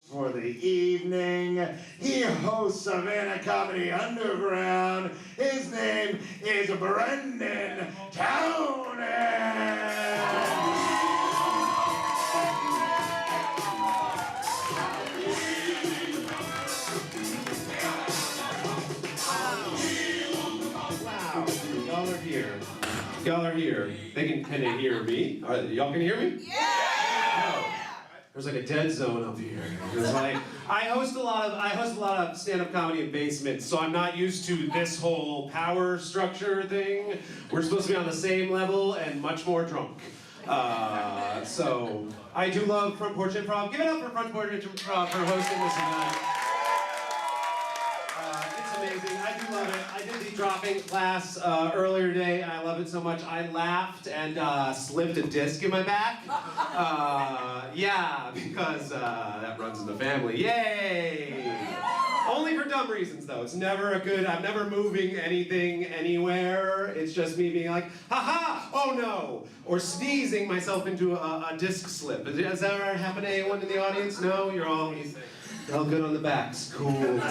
for the evening. He hosts Savannah Comedy Underground. His name is Brendan Townend. Y'all are here. Can they hear me? Y'all can hear me? Yeah! Oh, there's like a dead zone up here. It's like I host a lot of stand-up comedy in basements, so I'm not used to this whole power structure thing. We're supposed to be on the same level and much more drunk. So I do love Front Porch Improv. Give it up for Front Porch Improv for hosting this event. Amazing. I do love it. I did the dropping class earlier today, and I love it so much. I laughed and slipped a disc in my back. Yeah, because that runs in the family. Yay! Only for dumb reasons, though. It's never a good. I'm never moving anything anywhere. It's just me being like, ha! Oh no! Or sneezing myself into a disc slip. Has that ever happened to anyone in the audience? No, you're all good on the backs. Cool. So what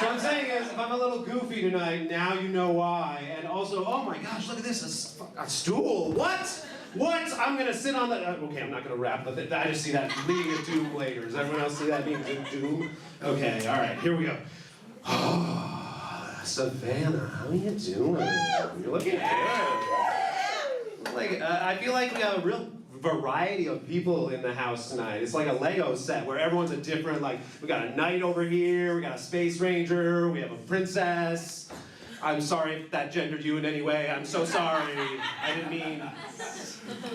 I'm saying is, if I'm a little goofy tonight, now you know why. And also, oh my gosh, look at this, a stool. What? I'm gonna sit on the, okay, I'm not gonna rap, but I just see that leading to doom later. Does everyone else see that being doom? Okay, all right, here we go. Oh, Savannah, how are you doing? You're looking good. I feel like we have a real variety of people in the house tonight. It's like a Lego set where everyone's a different, like, we got a knight over here, we got a space ranger, we have a princess. I'm sorry if that gendered you in any way. I'm so sorry. I didn't mean.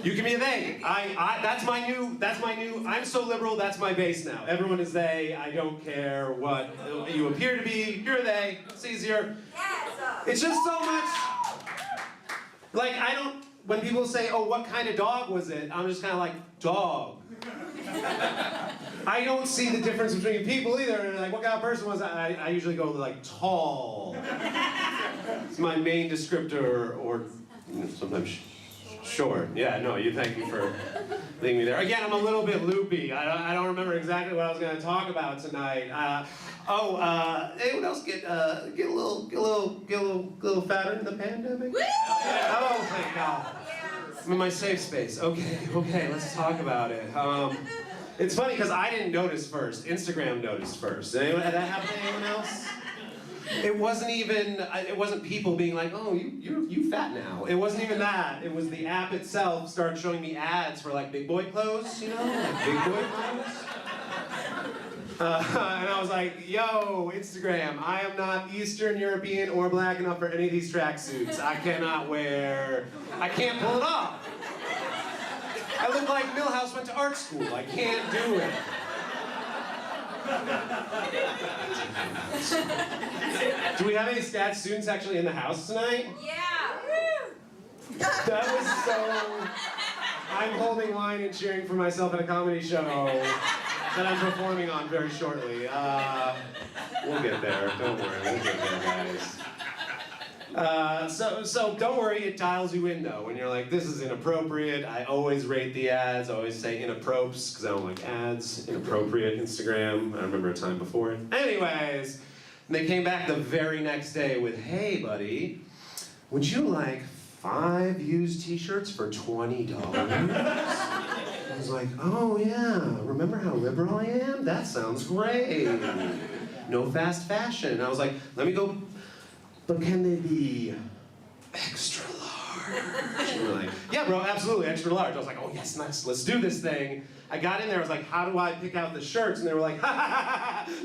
You can be a they. That's my new, I'm so liberal, that's my base now. Everyone is they, I don't care what you appear to be, you're a they, it's easier. It's just so much, like, when people say, oh, what kind of dog was it? I'm just kind of like, dog. I don't see the difference between people either. And like, what kind of person was I? I usually go like, tall. It's my main descriptor, or sometimes short. Yeah, no, thank you for leaving me there. Again, I'm a little bit loopy. I don't remember exactly what I was going to talk about tonight. Anyone else get a little fatter in the pandemic? Oh, thank God. I'm in my safe space. Okay, let's talk about it. It's funny because I didn't notice first. Instagram noticed first. Did that happen to anyone else? It wasn't people being like, oh, you fat now. It wasn't even that. It was the app itself started showing me ads for like big boy clothes, you know? Like big boy clothes. And I was like, yo, Instagram, I am not Eastern European or black enough for any of these tracksuits. I can't pull it off. I look like Milhouse went to art school. I can't do it. Do we have any stats students actually in the house tonight? Yeah! That was so... I'm holding line and cheering for myself at a comedy show that I'm performing on very shortly. We'll get there. Don't worry. We'll get there, guys. So don't worry. It dials you in though. When you're like, this is inappropriate. I always rate the ads. I always say inappropes because I don't like ads. Inappropriate Instagram. I remember a time before it. Anyways, they came back the very next day with, hey, buddy, would you like 5 used t-shirts for $20? I was like, oh yeah, remember how liberal I am? That sounds great. No fast fashion. I was like, let me go, but can they be extra large? And we're like, yeah bro, absolutely, extra large. I was like, oh yes, nice, let's do this thing. I got in there, I was like, how do I pick out the shirts? And they were like,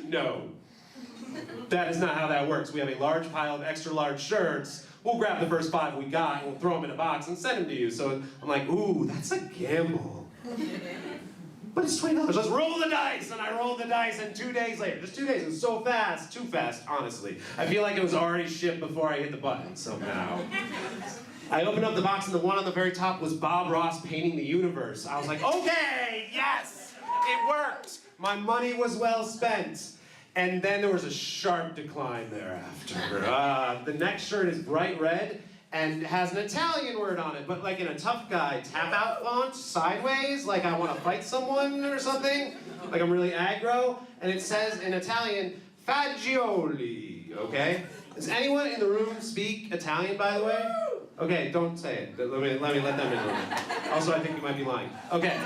no. That is not how that works. We have a large pile of extra large shirts. We'll grab the first 5 we got and we'll throw them in a box and send them to you. So I'm like, ooh, that's a gamble. But it's $20, let's roll the dice! And I rolled the dice and 2 days later, just 2 days, it was so fast, too fast, honestly. I feel like it was already shipped before I hit the button somehow. I opened up the box and the one on the very top was Bob Ross painting the universe. I was like, okay, yes, it worked. My money was well spent. And then there was a sharp decline thereafter. The next shirt is bright red, and has an Italian word on it, but like in a tough guy tap-out font, sideways, like I want to fight someone or something, like I'm really aggro, and it says in Italian, fagioli, okay? Does anyone in the room speak Italian, by the way? Okay, don't say it. Let me let them in the room. Also, I think you might be lying. Okay.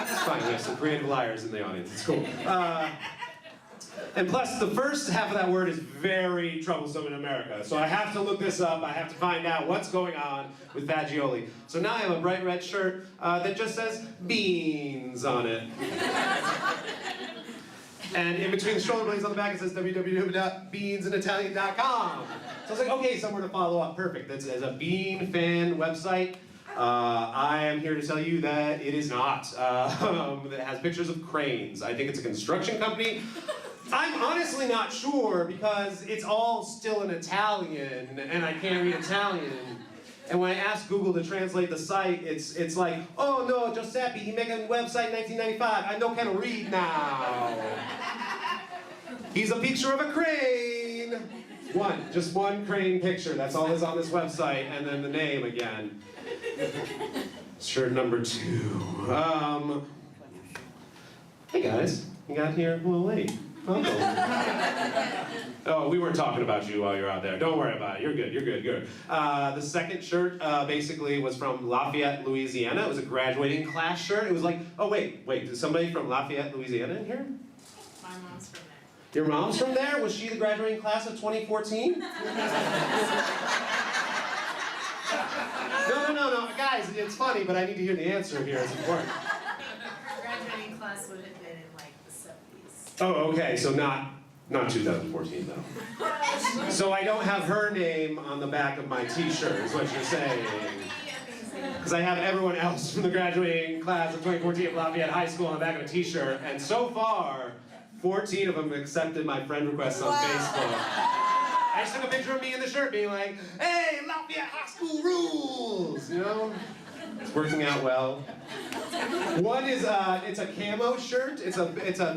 It's fine, we have some creative liars in the audience. It's cool. And plus, the first half of that word is very troublesome in America. So I have to look this up. I have to find out what's going on with fagioli. So now I have a bright red shirt that just says beans on it. And in between the shoulder blades on the back, it says www.beansinitalian.com. So I was like, okay, somewhere to follow up. Perfect. That's a bean fan website. I am here to tell you that it is not. It has pictures of cranes. I think it's a construction company. I'm honestly not sure because it's all still in Italian and I can't read Italian. And when I asked Google to translate the site, it's like, oh no, Giuseppe, he made a website in 1995. I don't can read now. He's a picture of a crane. Just one crane picture. That's all that's on this website, and then the name again. Shirt number 2. Hey guys, you got here a little late. Oh, we weren't talking about you while you're out there. Don't worry about it. You're good. You're good. Good. The second shirt basically was from Lafayette, Louisiana. It was a graduating class shirt. It was like, oh wait, is somebody from Lafayette, Louisiana in here? My mom's from there. Your mom's from there? Was she the graduating class of 2014? No. Guys, it's funny, but I need to hear the answer here. It's important. Graduating class would have been in like the 70s. Oh, okay, so not 2014 though. So I don't have her name on the back of my t-shirt, is what you're saying. Because I have everyone else from the graduating class of 2014 at Lafayette High School on the back of a t-shirt, and so far, 14 of them accepted my friend requests on Facebook. I just took a picture of me in the shirt being like, hey, Lafayette High School rules, you know? It's working out well. One is, it's a camo shirt. It's a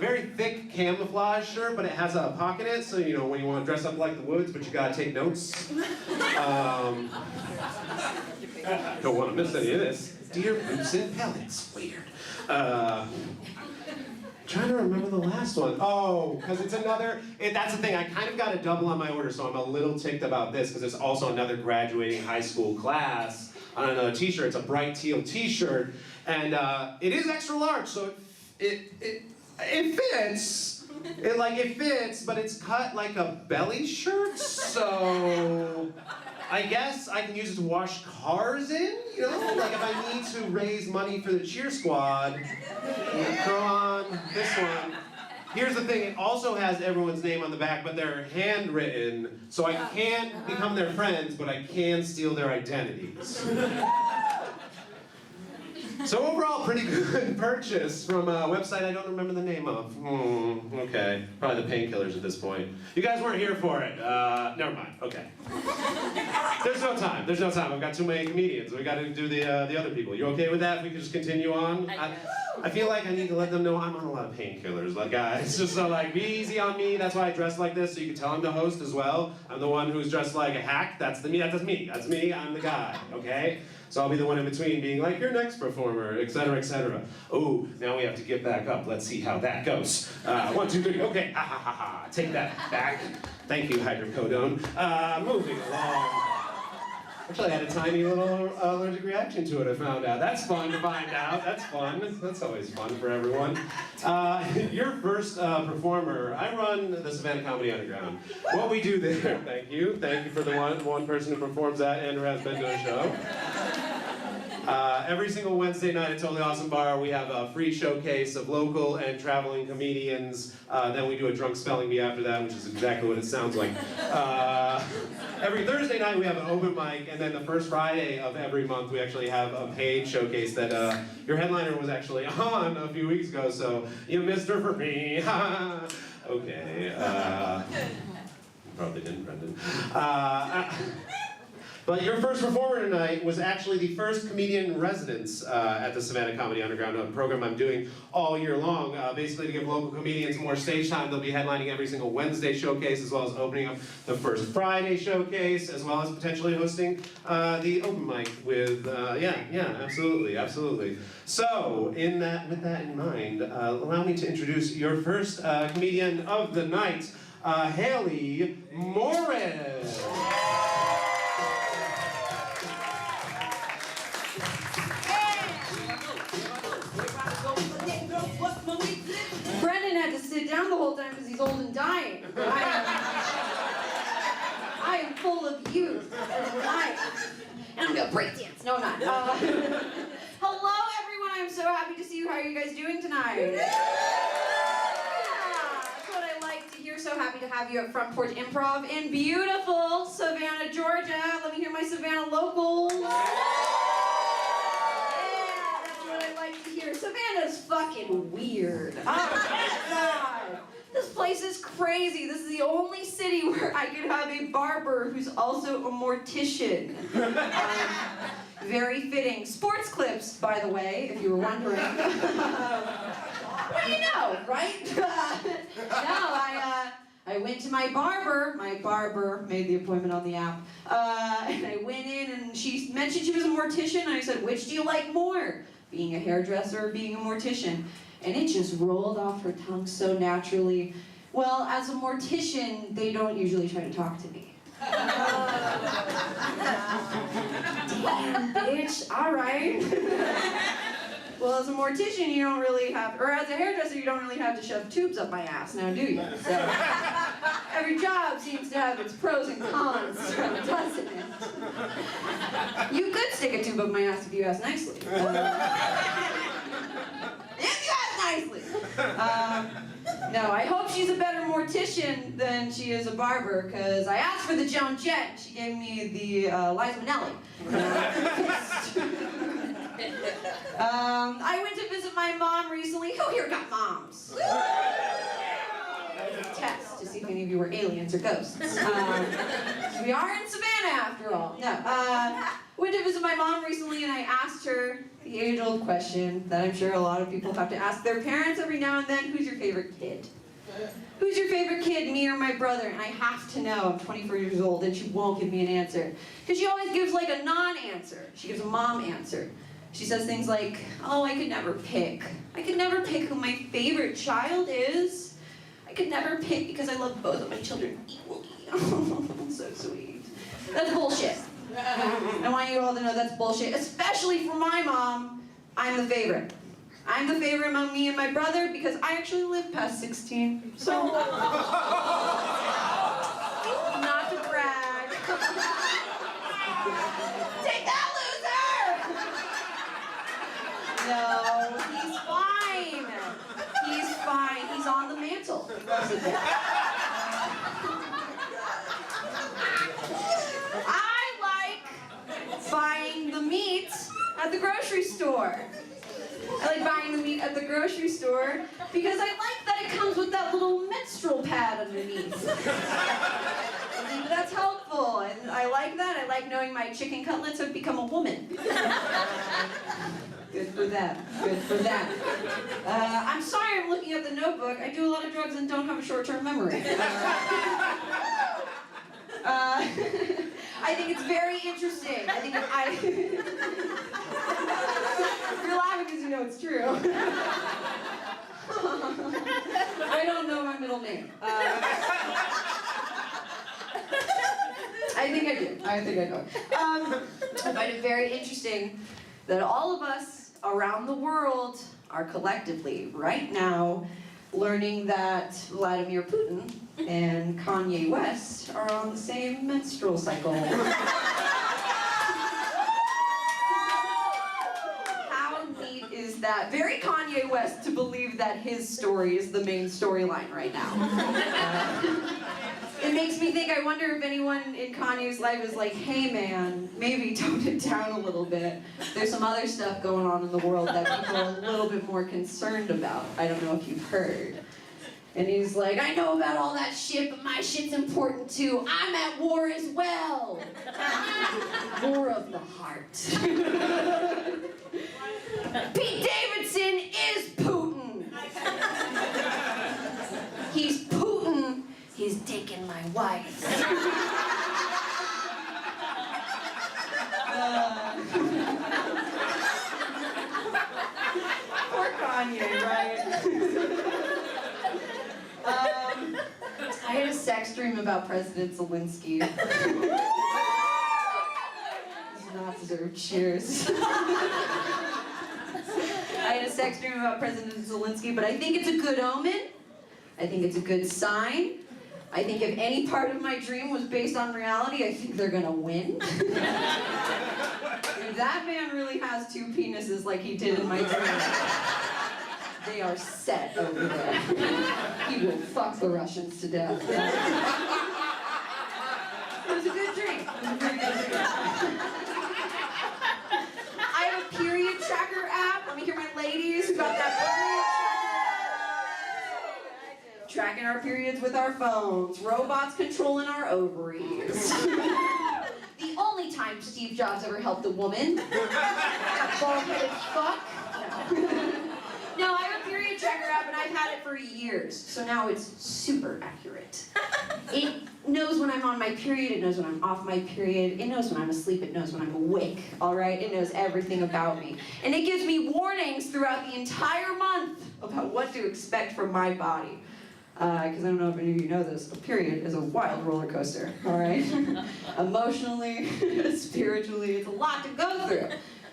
very thick camouflage shirt, but it has a pocket in it, so you know when you want to dress up like the Woods, but you gotta take notes. Don't want to miss any of this. Dear Boots and Pellets. Weird. Trying to remember the last one. Oh, because it's another, that's the thing, I kind of got a double on my order, so I'm a little ticked about this, because it's also another graduating high school class on another t-shirt. It's a bright teal t-shirt, and it is extra large, so it fits. It fits, but it's cut like a belly shirt, so I guess I can use it to wash cars in, you know? Like if I need to raise money for the cheer squad, throw on this one. Here's the thing, it also has everyone's name on the back, but they're handwritten, so I can't become their friends, but I can steal their identities. So overall, pretty good purchase from a website I don't remember the name of. Okay, probably the Painkillers at this point. You guys weren't here for it. Never mind, okay. There's no time, I've got too many comedians. We gotta do the other people. You okay with that? If we could just continue on? I feel like I need to let them know I'm on a lot of painkillers, like guys. Just so like, be easy on me, that's why I dress like this, so you can tell I'm the host as well. I'm the one who's dressed like a hack, that's me, I'm the guy, okay? So I'll be the one in between being like, your next performer, etc., etc. Oh, now we have to get back up. Let's see how that goes. 1, 2, 3, okay, ha ha ha ha. Take that back. Thank you, hydrocodone. Moving along. Actually, I had a tiny little allergic reaction to it, I found out. That's fun to find out, that's fun. That's always fun for everyone. Your first performer, I run the Savannah Comedy Underground. What we do there, thank you for the one person who performs that and who has been to a show. Every single Wednesday night at Totally Awesome Bar, we have a free showcase of local and traveling comedians. Then we do a drunk spelling bee after that, which is exactly what it sounds like. Every Thursday night we have an open mic, and then the first Friday of every month we actually have a paid showcase that your headliner was actually on a few weeks ago, so you missed her for me. Okay. Probably didn't, Brendan. But your first performer tonight was actually the first comedian in residence at the Savannah Comedy Underground, a program I'm doing all year long. Basically to give local comedians more stage time. They'll be headlining every single Wednesday showcase, as well as opening up the first Friday showcase, as well as potentially hosting the open mic with, absolutely. So, with that in mind, allow me to introduce your first comedian of the night, Haley Morris. Brendan had to sit down the whole time because he's old and dying. I am full of youth and life. And I'm gonna break dance. No, I'm not. Hello, everyone. I'm so happy to see you. How are you guys doing tonight? Yeah, that's what I like to hear. So happy to have you at Front Porch Improv in beautiful Savannah, Georgia. Let me hear my Savannah locals. Savannah's fucking weird. Oh my God. This place is crazy. This is the only city where I could have a barber who's also a mortician. Very fitting. Sports clips, by the way, if you were wondering. What do you know, right? I went to my barber. My barber made the appointment on the app. And I went in and she mentioned she was a mortician. And I said, which do you like more? Being a hairdresser or being a mortician? And it just rolled off her tongue so naturally. Well, as a mortician, they don't usually try to talk to me. Damn, bitch, all right. Well, as a mortician, you don't really have, or as a hairdresser, you don't really have to shove tubes up my ass, now do you? So, every job seems to have its pros and cons, doesn't it? You could stick a tube up my ass if you ask nicely. If you ask nicely. No, I hope she's a better mortician than she is a barber, because I asked for the Joan Jett, and she gave me the Liza Minnelli. I went to visit my mom recently. Who here got moms? That was a test to see if any of you were aliens or ghosts. We are in Savannah after all. No. Went to visit my mom recently and I asked her the age-old question that I'm sure a lot of people have to ask their parents every now and then. Who's your favorite kid? Who's your favorite kid, me or my brother? And I have to know. I'm 24 years old and she won't give me an answer. Because she always gives like a non-answer. She gives a mom answer. She says things like, oh, I could never pick. I could never pick who my favorite child is. I could never pick because I love both of my children equally. So sweet. That's bullshit. I want you all to know that's bullshit, especially for my mom. I'm the favorite. I'm the favorite among me and my brother because I actually live past 16. So, not to brag. Take that, loser! No, he's fine. He's fine. He's on the mantle. I like buying the meat at the grocery store. I like buying the meat at the grocery store because I like that it comes with that little menstrual pad underneath. I think that's helpful. I like that. I like knowing my chicken cutlets have become a woman. Good for them. Good for them. I'm sorry I'm looking at the notebook. I do a lot of drugs and don't have a short-term memory. I think it's very interesting. You're laughing because you know it's true. I don't know my middle name. I think I do. I know. I find it very interesting that all of us around the world are collectively, right now, learning that Vladimir Putin and Kanye West are on the same menstrual cycle. How neat is that? Very Kanye West to believe that his story is the main storyline right now. It makes me think, I wonder if anyone in Kanye's life is like, hey man, maybe tone it down a little bit. There's some other stuff going on in the world that people are a little bit more concerned about. I don't know if you've heard. And he's like, I know about all that shit, but my shit's important too. I'm at war as well. or of the heart? Pete Davidson is Putin. He's Putin. He's taking my wife. Poor Kanye, right? I had a sex dream about President Zelensky. Does not deserve cheers. I had a sex dream about President Zelensky, but I think it's a good omen. I think it's a good sign. I think if any part of my dream was based on reality, I think they're gonna win. If that man really has two penises like he did in my dream, they are set over there. He will fuck the Russians to death. It was a good dream. It was a very good dream. I have a period tracker app. Let me hear my ladies who got that period tracker. Tracking our periods with our phones. Robots controlling our ovaries. The only time Steve Jobs ever helped a woman. That bald-headed fuck. No, I have a period tracker app and I've had it for years. So now it's super accurate. It knows when I'm on my period, it knows when I'm off my period, it knows when I'm asleep, it knows when I'm awake, all right? It knows everything about me. And it gives me warnings throughout the entire month about what to expect from my body. Because I don't know if any of you know this, a period is a wild roller coaster, all right? Emotionally, spiritually, it's a lot to go through.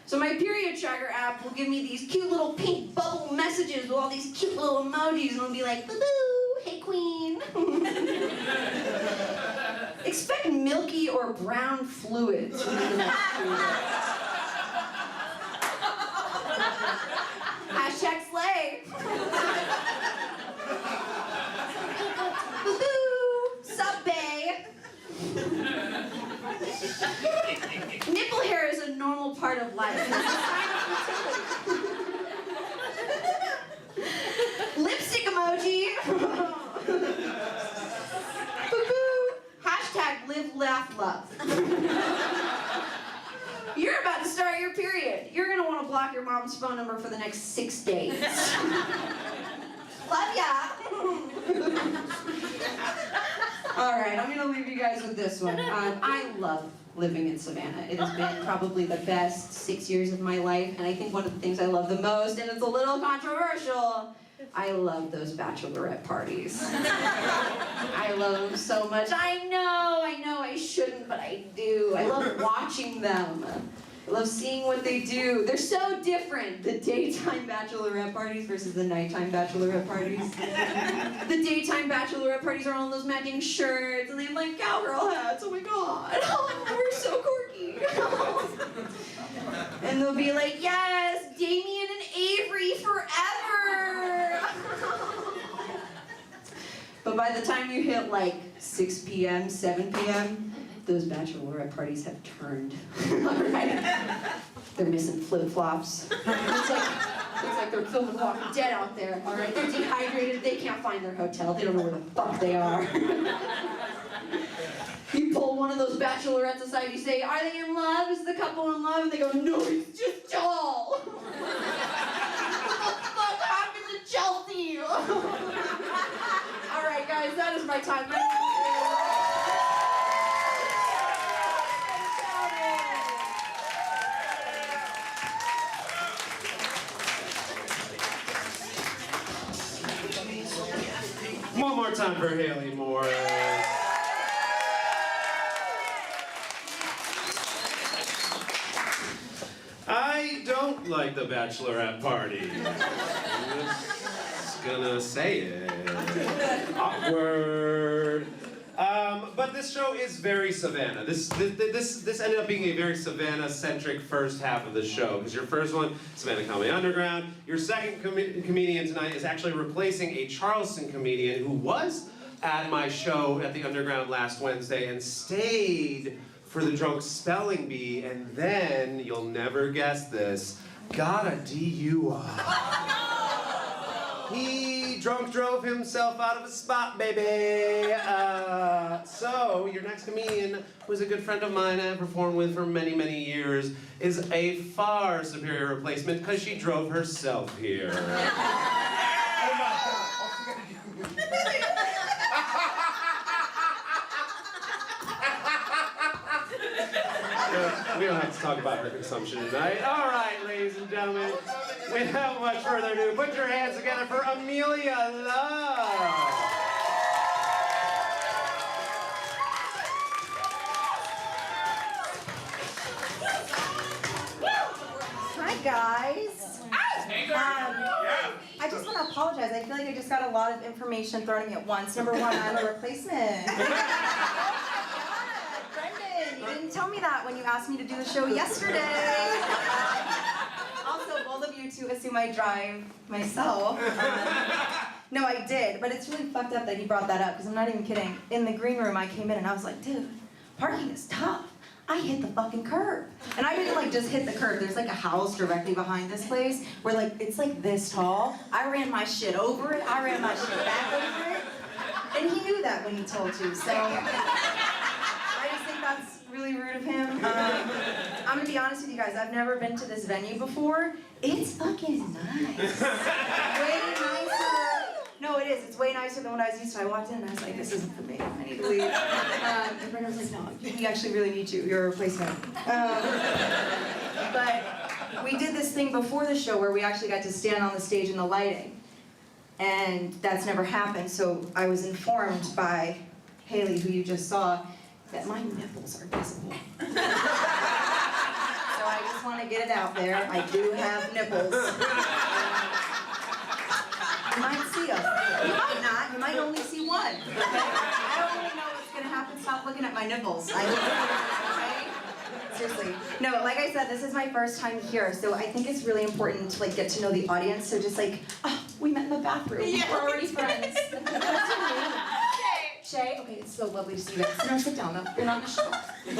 So my period tracker app will give me these cute little pink bubble messages with all these cute little emojis, and it'll be like, boo-boo, hey queen. Expect milky or brown fluids within the next 2 days. Hashtag slay. Boo-boo, sup bae. Nipple hair is a normal part of life. It's a sign of fertility. Lipstick emoji. Boo-boo. Hashtag live, laugh, love. You're about to start your period. You're gonna want to block your mom's phone number for the next 6 days. Love ya. All right, I'm gonna leave you guys with this one. I love living in Savannah. It has been probably the best 6 years of my life, and I think one of the things I love the most, and it's a little controversial, I love those bachelorette parties. I love them so much. I know I shouldn't, but I do. I love watching them. I love seeing what they do. They're so different, the daytime bachelorette parties versus the nighttime bachelorette parties. The daytime bachelorette parties are all in those matching shirts, and they have like cowgirl hats. Oh my god. Oh, we're so quirky. And they'll be like, yes, Damien and Avery forever. But by the time you hit like 6 p.m., 7 p.m., those bachelorette parties have turned. Alright? They're missing flip-flops. Looks like they're filming Walking Dead out there. Alright? They're dehydrated, they can't find their hotel, they don't know where the fuck they are. You pull one of those bachelorettes aside, you say, are they in love? Is the couple in love? And they go, no, he's just tall. What the fuck happened to Chelsea? Alright guys, that is my time. One more time for Haley Morris. I don't like the bachelorette party. I'm just gonna say it. Awkward. But this show is very Savannah. This ended up being a very Savannah-centric first half of the show. Because your first one, Savannah Comedy Underground. Your second comedian tonight is actually replacing a Charleston comedian who was at my show at the Underground last Wednesday and stayed for the drunk spelling bee, and then, you'll never guess this, got a DUI. He drunk drove himself out of a spot, baby. So, your next comedian, who's a good friend of mine I've performed with for many, many years, is a far superior replacement because she drove herself here. We don't have to talk about her consumption tonight. All right, ladies and gentlemen, without much further ado, put your hands together for Amelia Love. Hi guys. I just want to apologize. I feel like I just got a lot of information thrown at me at once. Number one, I'm a replacement. Brendan, you didn't tell me that when you asked me to do the show yesterday. Also, both of you two assume I drive myself. No, I did, but it's really fucked up that he brought that up because I'm not even kidding. In the green room, I came in and I was like, dude, parking is tough. I hit the fucking curb. And I didn't like just hit the curb. There's like a house directly behind this place where like it's like this tall. I ran my shit over it. I ran my shit back over it. And he knew that when he told you. So I just think that's really rude of him. I'm gonna be honest with you guys. I've never been to this venue before. It's fucking nice. Way nicer. No, it is. It's way nicer than what I was used to. I walked in and I was like, this isn't for me. I need to leave. And Brendan was like, no, we actually really need you. You're a replacement. But we did this thing before the show where we actually got to stand on the stage in the lighting. And that's never happened. So I was informed by Haley, who you just saw, that my nipples are visible. So I just want to get it out there. I do have nipples. You might see them. You might not. You might only see one. Okay? I don't really know what's going to happen. Stop looking at my nipples. Okay? Seriously. No, like I said, this is my first time here, so I think it's really important to like get to know the audience. So just like, oh, we met in the bathroom. Yeah, we're already friends. What's your name? Shay. Okay, it's so lovely to see you guys. No, sit down though. You're not in the show. We're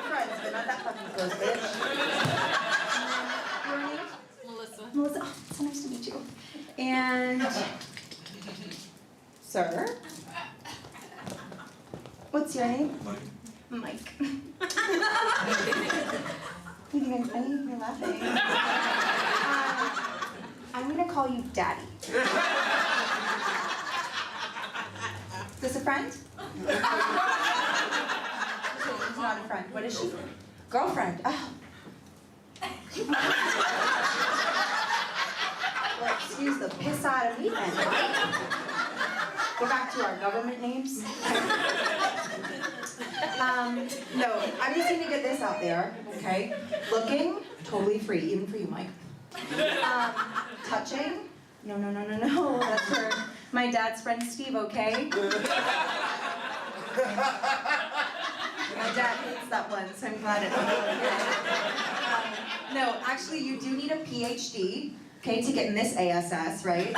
friends, but not that fucking close, bitch. Your name? Melissa, oh, so nice to meet you. And, sir? What's your name? Mike. You think I'm funny? You're laughing. I'm gonna call you Daddy. Is this a friend? It's not a friend. What is she? Girlfriend. Oh. Well, excuse the piss out of me then, right? Go back to our government names. No, I'm just gonna get this out there, okay? Looking, totally free, even for you, Mike. Touching, no, that's for my dad's friend Steve, okay? My dad hates that one, so I'm glad it's okay. No, actually, you do need a PhD, okay, to get in this ASS, right?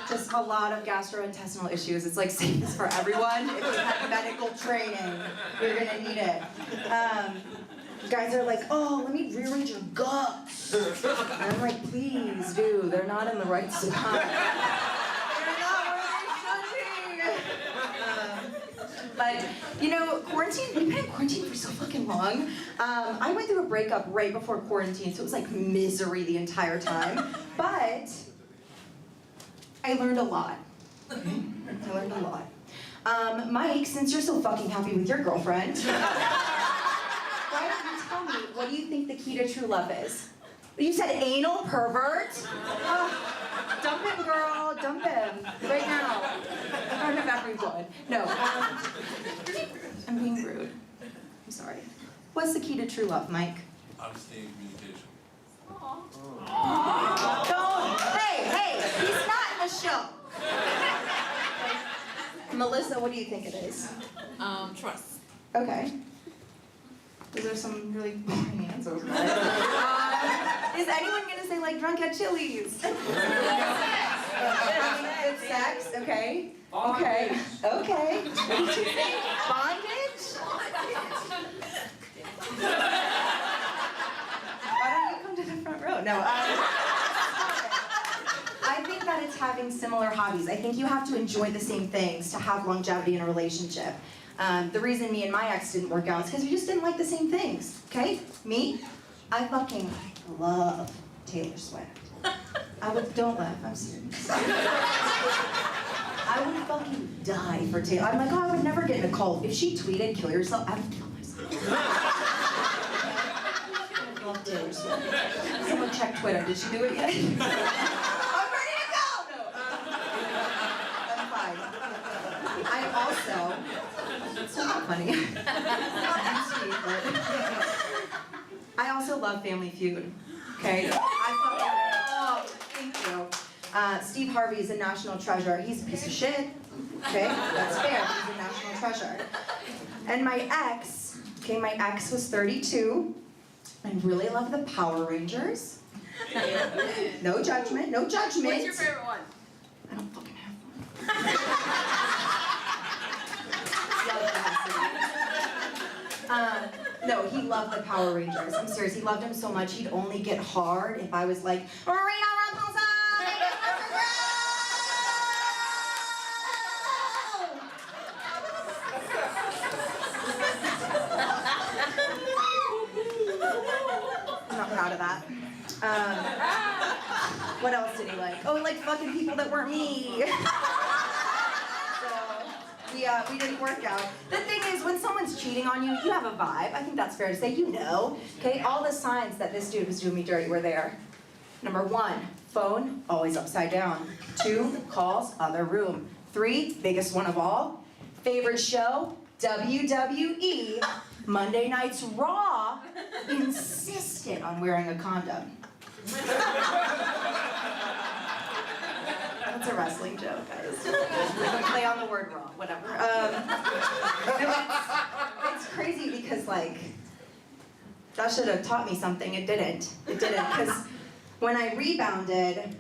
Just a lot of gastrointestinal issues. It's like safest for everyone. If you have medical training, you're gonna need it. Guys are like, oh, let me rearrange your guts. And I'm like, please, dude, they're not in the right spot. They're not where they should be. But, you know, quarantine, we've been in quarantine for so fucking long. I went through a breakup right before quarantine, so it was like misery the entire time. But I learned a lot. I learned a lot. Mike, since you're so fucking happy with your girlfriend, why don't you tell me, what do you think the key to true love is? You said anal pervert? Oh, dump him, girl, dump him, right now. In front of everyone. No, I'm being rude. I'm sorry. What's the key to true love, Mike? Honesty and communication. Don't, hey, he's not in the show. Melissa, what do you think it is? Trust. Okay. Those are some really boring answers. Is anyone gonna say like drunk at Chili's? Good sex, okay. Okay. Okay. What did you say? Bondage? Why don't you come to the front row? No, having similar hobbies. I think you have to enjoy the same things to have longevity in a relationship. The reason me and my ex didn't work out is because we just didn't like the same things, okay? Me, I fucking love Taylor Swift. Don't laugh, I'm serious. I would fucking die for Taylor. I'm like, oh, I would never get in a cult. If she tweeted, kill yourself, I would kill myself. I love Taylor Swift. Someone check Twitter. Did she do it yet? I'm ready to go! No. I'm fine. I also, it's not funny. It's not sweet, but I also love Family Feud. Okay? Oh, thank you. Steve Harvey is a national treasure. He's a piece of shit. Okay? That's fair. He's a national treasure. And my ex was 32 and really loved the Power Rangers. No judgment, no judgment. What's your favorite one? I don't fucking have one. No, he loved the Power Rangers. I'm serious, he loved them so much he'd only get hard if I was like, Maria Rapunzel! I'm not proud of that. What else did he like? Oh, he liked fucking people that weren't me. We didn't work out. The thing is, when someone's cheating on you, you have a vibe. I think that's fair to say. You know, okay? All the signs that this dude was doing me dirty were there. Number 1, phone, always upside down. 2, calls, other room. 3, biggest one of all, favorite show, WWE. Monday Night's Raw, insisted on wearing a condom. That's a wrestling joke, guys. Play on the word raw, whatever. It's crazy because, like, that should have taught me something. It didn't. It didn't, because when I rebounded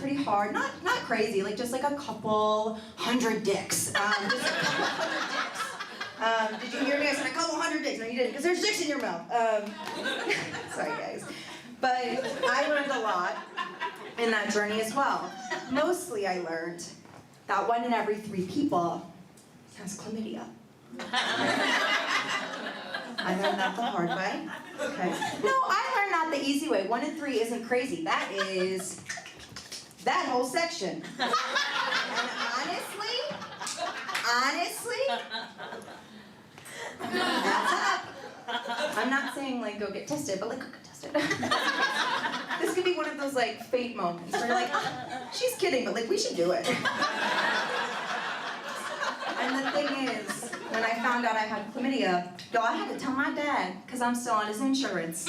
pretty hard. Not crazy, like just like a couple hundred dicks. Just a couple hundred dicks. Did you hear me? I said a couple hundred dicks. No, you didn't, because there's dicks in your mouth. Sorry, guys. But I learned a lot in that journey as well. Mostly I learned that 1 in every 3 people has chlamydia. I learned that the hard way. Okay. No, I learned that the easy way. 1 in 3 isn't crazy. That is that whole section. And honestly, that's up. I'm not saying like go get tested, but like go get tested. This could be one of those like fate moments where you're like, oh, she's kidding, but like we should do it. And the thing is, when I found out I had chlamydia, I had to tell my dad, because I'm still on his insurance.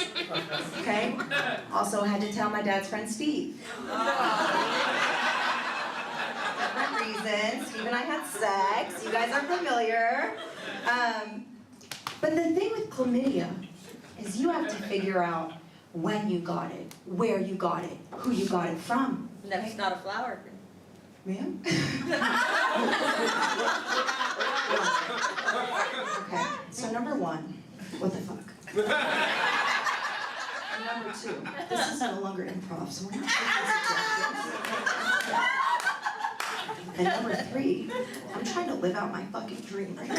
Okay? Also, I had to tell my dad's friend Steve. Different reasons. Steve and I had sex. You guys are familiar. But the thing with chlamydia is you have to figure out when you got it, where you got it, who you got it from. That's not a flower. Ma'am? Okay, so number 1, what the fuck? And number 2, this is no longer improv, so we're not taking this. And number 3, I'm trying to live out my fucking dream right now.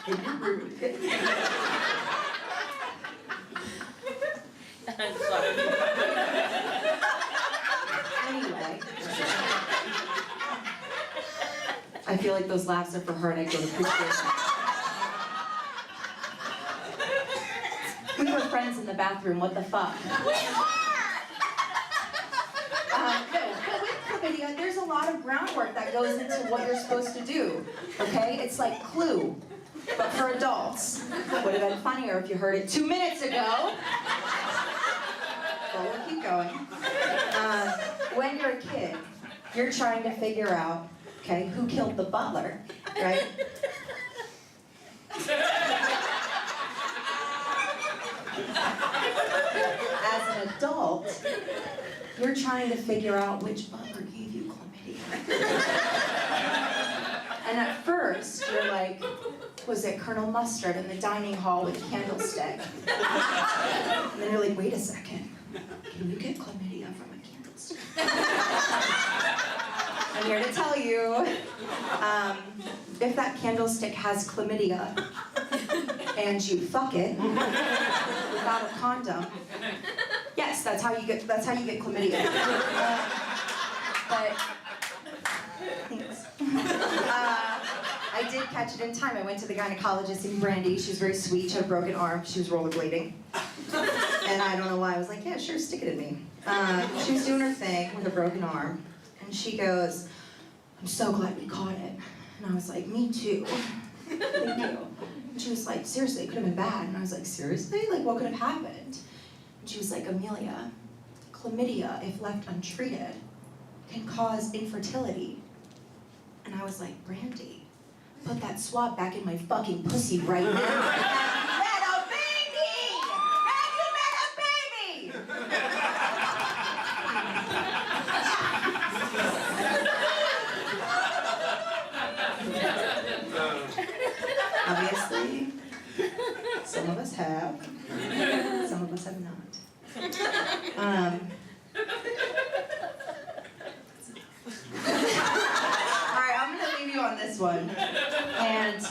And you ruined it. I'm sorry. Anyway. I feel like those laughs are for her and I don't appreciate that. We were friends in the bathroom, what the fuck? We are! No, but with chlamydia, there's a lot of groundwork that goes into what you're supposed to do, okay? It's like Clue, but for adults. Would have been funnier if you heard it 2 minutes ago. But we'll keep going. When you're a kid, you're trying to figure out, okay, who killed the butler, right? As an adult, you're trying to figure out which butler gave you chlamydia. And at first, you're like, was it Colonel Mustard in the dining hall with a candlestick? And then you're like, wait a second, can you get chlamydia from a candlestick? podcast. I'm here to tell you, if that candlestick has chlamydia and you fuck it without a condom, yes, that's how you get chlamydia. But thanks. I did catch it in time. I went to the gynecologist in Brandy. She was very sweet. She had a broken arm. She was rollerblading. And I don't know why. I was like, yeah, sure, stick it in me. She was doing her thing with a broken arm. And she goes, I'm so glad we caught it. And I was like, me too. Thank you. And she was like, seriously, it could have been bad. And I was like, seriously? Like, what could have happened? And she was like, Amelia, chlamydia, if left untreated, can cause infertility. And I was like, Brandy, put that swab back in my fucking pussy right now. Have you met a baby? Have you met a baby? Obviously, some of us have, some of us have not. Alright, I'm gonna leave you on this one. And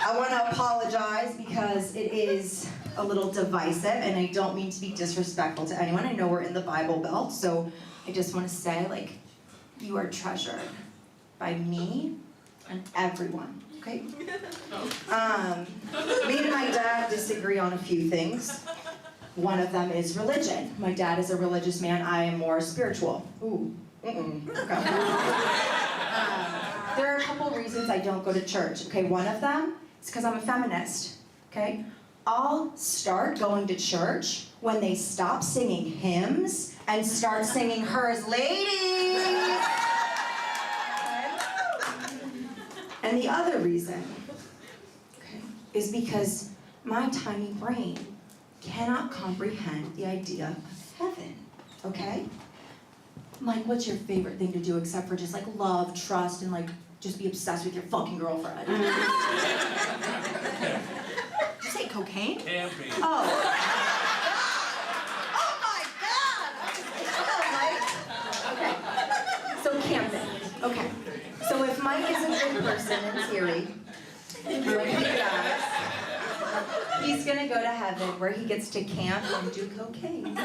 I wanna apologize because it is a little divisive and I don't mean to be disrespectful to anyone. I know we're in the Bible Belt, so I just wanna say, like, you are treasured by me and everyone, okay? Me and my dad disagree on a few things. One of them is religion. My dad is a religious man, I am more spiritual. Ooh. Okay. There are a couple reasons I don't go to church. Okay, one of them is because I'm a feminist. Okay, I'll start going to church when they stop singing hymns and start singing Hers Ladies. Okay? And the other reason, okay, is because my tiny brain cannot comprehend the idea of heaven. Okay. Like, what's your favorite thing to do except for just like love, trust, and like just be obsessed with your fucking girlfriend? Did you say cocaine? Camping. Oh. Oh my God! Okay. So camping. Okay. So if Mike is a good person in theory, what he does, he's gonna go to heaven where he gets to camp and do cocaine.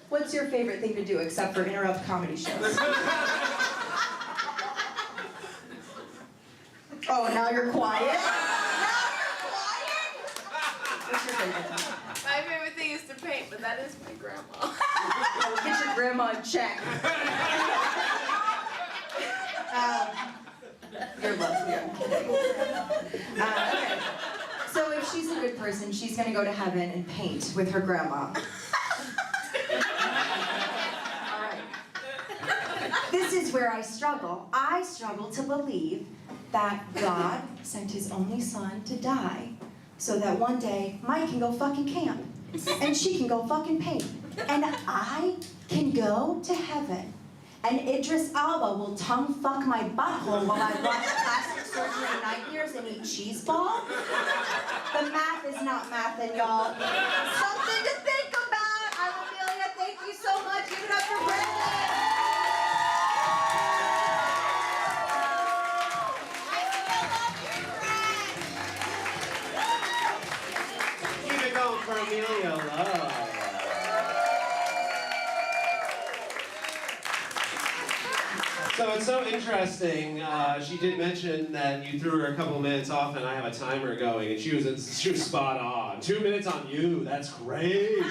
What's your favorite thing to do except for interrupt comedy shows? Oh, now you're quiet? Now you're quiet? What's your favorite thing? My favorite thing is to paint, but that is my grandma. Get your grandma a check. You're lovely, I'm kidding. Okay. So if she's a good person, she's gonna go to heaven and paint with her grandma. This is where I struggle. I struggle to believe that God sent his only son to die so that one day Mike can go fucking camp and she can go fucking paint and I can go to heaven and Idris Elba will tongue fuck my butthole while I watch plastic surgery nightmares and eat cheese balls. The math is not mathin', y'all. Something to think about. I'm Amelia. Thank you so much. Give it up for Brendan. For Amelia Love. So it's so interesting. She did mention that you threw her a couple minutes off, and I have a timer going, and she was spot on. 2 minutes on you. That's crazy.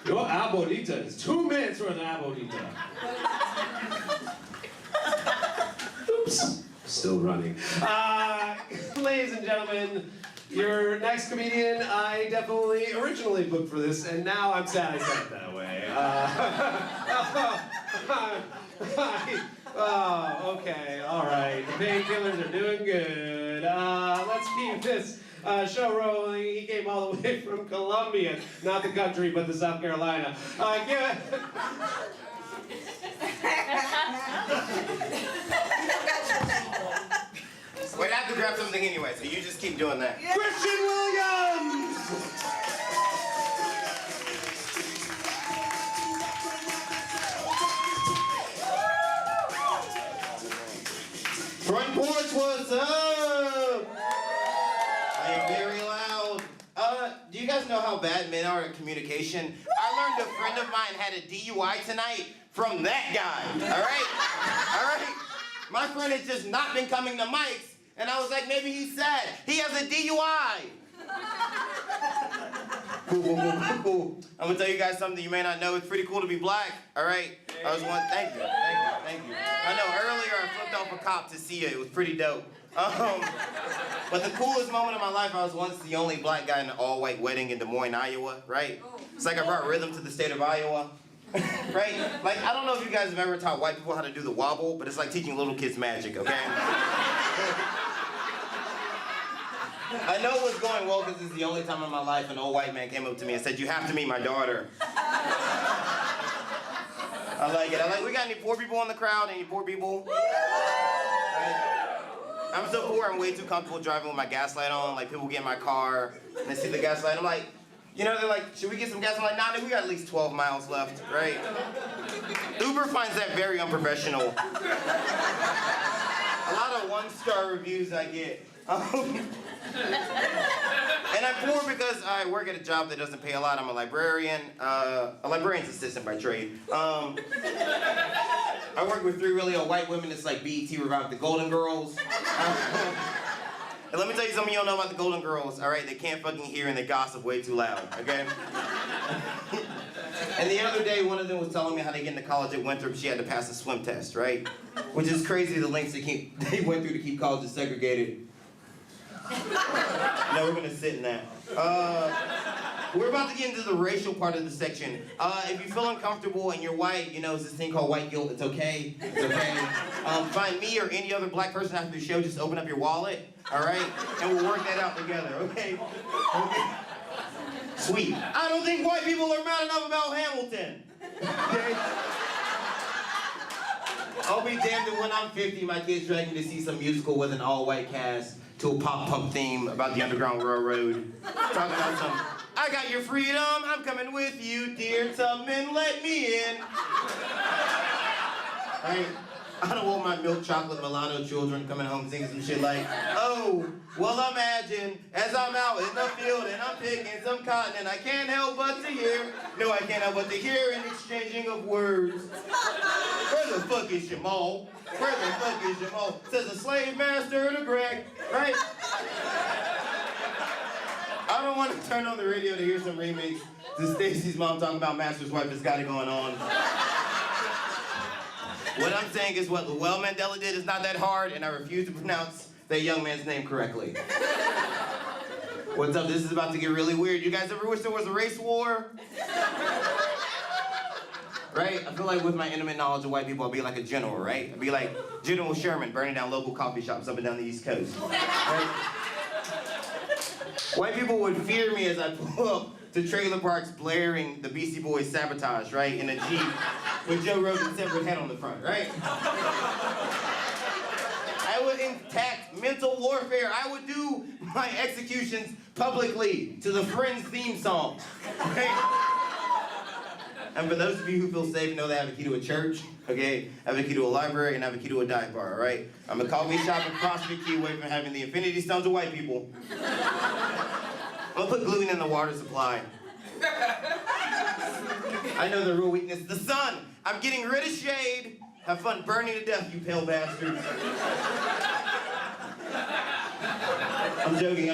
Your abuelita is 2 minutes worth of abuelita. Oops. Still running. Ladies and gentlemen. Your next comedian, I definitely originally booked for this, and now I'm sad I said it that way. Oh, okay, all right. The painkillers are doing good. Let's keep this show rolling. He came all the way from Colombia, not the country, but the South Carolina. Give it. Wait, I have to grab something anyway, so you just keep doing that. Christian Williams! Front porch, what's up? I am very loud. Do you guys know how bad men are at communication? I learned a friend of mine had a DUI tonight from that guy, all right? My friend has just not been coming to mics, and I was like, maybe he's sad. He has a DUI. Cool. I'm gonna tell you guys something you may not know. It's pretty cool to be black, all right? Thank you. I know earlier I flipped off a cop to see you. It was pretty dope. But the coolest moment of my life, I was once the only black guy in an all-white wedding in Des Moines, Iowa, right? It's like I brought rhythm to the state of Iowa, right? Like, I don't know if you guys have ever taught white people how to do the wobble, but it's like teaching little kids magic, okay? I know what's going well because this is the only time in my life an old white man came up to me and said, "You have to meet my daughter." I like it. We got any poor people in the crowd? Any poor people? Right? I'm so poor, I'm way too comfortable driving with my gas light on. Like, people get in my car and they see the gas light. I'm like, you know, they're like, "Should we get some gas?" I'm like, "Nah, we got at least 12 miles left," right? Uber finds that very unprofessional. A lot of one-star reviews I get. And I'm poor because I work at a job that doesn't pay a lot. I'm a librarian, a librarian's assistant by trade. I work with 3 really old white women. It's like BET revived the Golden Girls. And let me tell you something you don't know about the Golden Girls, all right? They can't fucking hear and they gossip way too loud, okay? And the other day, one of them was telling me how they get into college at Winthrop. She had to pass a swim test, right? Which is crazy, the lengths they went through to keep colleges segregated. No, we're gonna sit in that. We're about to get into the racial part of the section. If you feel uncomfortable and you're white, you know, it's this thing called white guilt. It's okay. It's okay. Find me or any other black person after the show. Just open up your wallet, all right? And we'll work that out together, okay? Sweet. I don't think white people are mad enough about Hamilton. Okay? I'll be damned if when I'm 50, my kids drag me to see some musical with an all-white cast to a pop-punk theme about the Underground Railroad. Talking about some, "I got your freedom, I'm coming with you, dear Tubman, let me in." I don't want my milk chocolate Milano children coming home singing some shit like, "Oh, well imagine, as I'm out in the field and I'm picking some cotton and I can't help but to hear, no I can't help but to hear an exchanging of words. Where the fuck is Jamal? Where the fuck is Jamal?" Says a slave master to Greg, right? I don't want to turn on the radio to hear some remix to Stacy's mom talking about Master's wife that's got it going on. What I'm saying is what Luel Mandela did is not that hard, and I refuse to pronounce that young man's name correctly. What's up? This is about to get really weird. You guys ever wish there was a race war? Right? I feel like with my intimate knowledge of white people, I'll be like a general, right? I'll be like General Sherman burning down local coffee shops up and down the East Coast. Right? White people would fear me as I pull up to trailer parks blaring the Beastie Boys Sabotage, right? In a Jeep with Joe Rogan's separate head on the front, right? I would enact mental warfare. I would do my executions publicly to the Friends theme song, right? And for those of you who feel safe, know that I have a key to a church, okay? I have a key to a library, and I have a key to a dive bar, all right? I'm a coffee shop and CrossFit key away from having the infinity stones of white people. I'm gonna put gluten in the water supply. I know the real weakness, the sun. I'm getting rid of shade. Have fun burning to death, you pale bastards. I'm joking.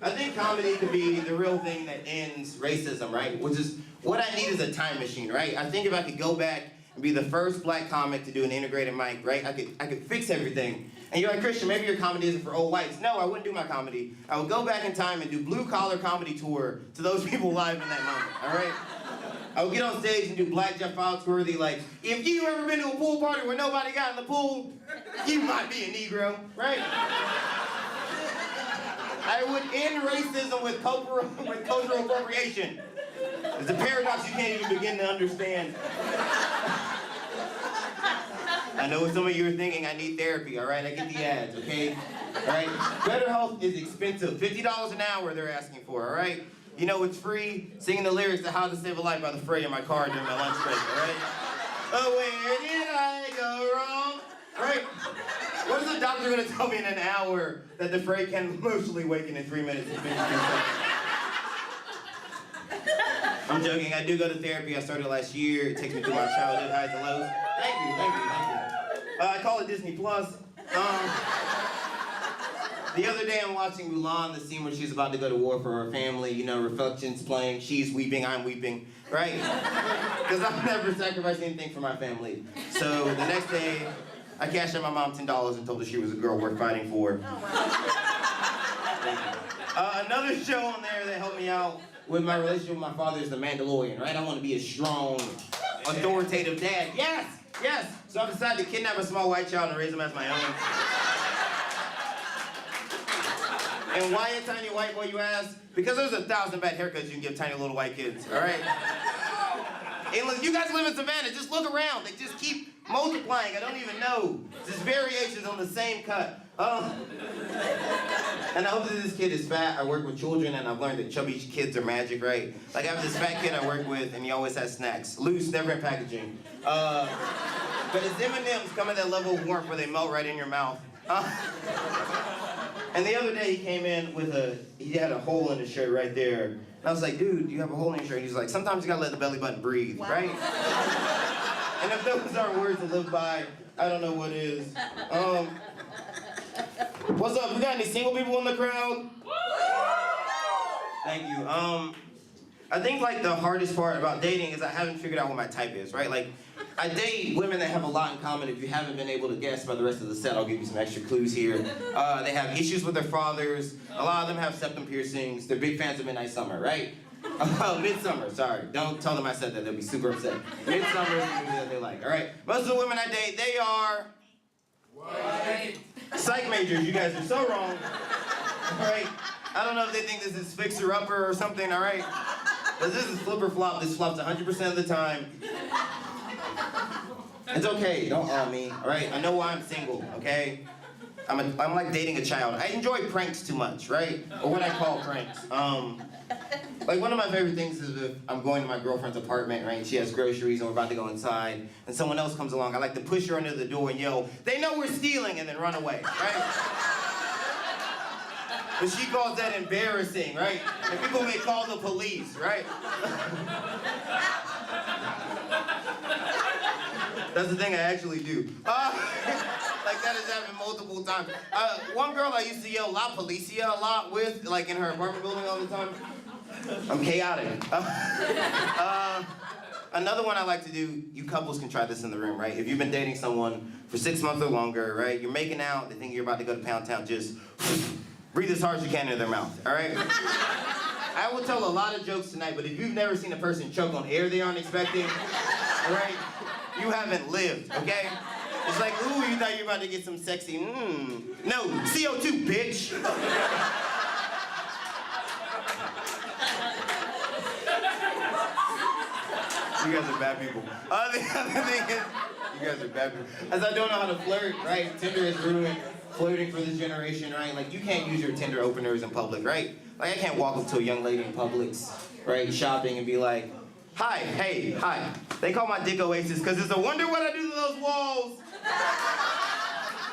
I think comedy could be the real thing that ends racism, right? Which is, what I need is a time machine, right? I think if I could go back and be the first black comic to do an integrated mic, right? I could fix everything. And you're like, "Christian, maybe your comedy isn't for old whites." No, I wouldn't do my comedy. I would go back in time and do blue collar comedy tour to those people live in that moment, all right? I would get on stage and do Black Jeff Foxworthy, like, "If you ever been to a pool party where nobody got in the pool, you might be a Negro," right? I would end racism with cultural appropriation. It's a paradox you can't even begin to understand. I know what some of you are thinking, I need therapy, all right? I get the ads, okay? All right? Better health is expensive. $50 an hour they're asking for, all right? You know it's free? Singing the lyrics to How to Save a Life by The Fray in my car during my lunch break, all right? Oh, where did I go wrong? Right? What does a doctor gonna tell me in an hour that the freight can emotionally waken in 3 minutes and 52 seconds? I'm joking. I do go to therapy. I started last year. It takes me through my childhood highs and lows. Thank you. I call it Disney Plus. The other day I'm watching Mulan, the scene where she's about to go to war for her family. You know, reflections playing. She's weeping. I'm weeping. Right? Because I've never sacrificed anything for my family. So the next day, I cashed out my mom $10 and told her she was a girl worth fighting for. Another show on there that helped me out with my relationship with my father is The Mandalorian, right? I want to be a strong, authoritative dad. Yes! So I decided to kidnap a small white child and raise him as my own. And why a tiny white boy, you ask? Because there's 1,000 bad haircuts you can give tiny little white kids, all right? And look, you guys live in Savannah, just look around. They just keep multiplying. I don't even know. Just variations on the same cut. And I hope that this kid is fat. I work with children and I've learned that chubby kids are magic, right? Like I have this fat kid I work with and he always has snacks. Loose, never in packaging. But his M&Ms come at that level of warmth where they melt right in your mouth. And the other day he came in with he had a hole in his shirt right there. And I was like, dude, you have a hole in your shirt? He's like, sometimes you gotta let the belly button breathe, right? And if those aren't words to live by, I don't know what is. What's up? We got any single people in the crowd? Thank you. I think like the hardest part about dating is I haven't figured out what my type is, right? Like, I date women that have a lot in common. If you haven't been able to guess by the rest of the set, I'll give you some extra clues here. They have issues with their fathers. A lot of them have septum piercings. They're big fans of Midnight Summer, right? Midsummer, sorry. Don't tell them I said that. They'll be super upset. Midsummer is the movie that they like, all right? Most of the women I date, they are... White. Psych majors, you guys are so wrong. All right? I don't know if they think this is fixer-upper or something, all right? But this is flip-or-flop. This flops 100% of the time. It's okay, don't me, all right? I know why I'm single, okay? I'm like dating a child. I enjoy pranks too much, right? Or what I call pranks. Like one of my favorite things is if I'm going to my girlfriend's apartment, right? And she has groceries and we're about to go inside, and someone else comes along. I like to push her under the door and yell, "They know we're stealing," and then run away, right? But she calls that embarrassing, right? And people may call the police, right? That's the thing I actually do. Like that has happened multiple times. One girl I used to yell "La Policia" a lot with, like in her apartment building all the time. I'm chaotic. Another one I like to do, you couples can try this in the room, right? If you've been dating someone for 6 months or longer, right? You're making out, they think you're about to go to Pound Town, just breathe as hard as you can into their mouth, all right? I will tell a lot of jokes tonight, but if you've never seen a person choke on air they aren't expecting, all right? You haven't lived, okay? It's like, ooh, you thought you were about to get some sexy, No, CO2, bitch. You guys are bad people. The other thing is, you guys are bad people. As I don't know how to flirt, right? Tinder has ruined flirting for this generation, right? Like, you can't use your Tinder openers in public, right? Like, I can't walk up to a young lady in Publix, right, shopping, and be like, "Hi, hey, hi. They call my dick Oasis because it's a wonder what I do to those walls."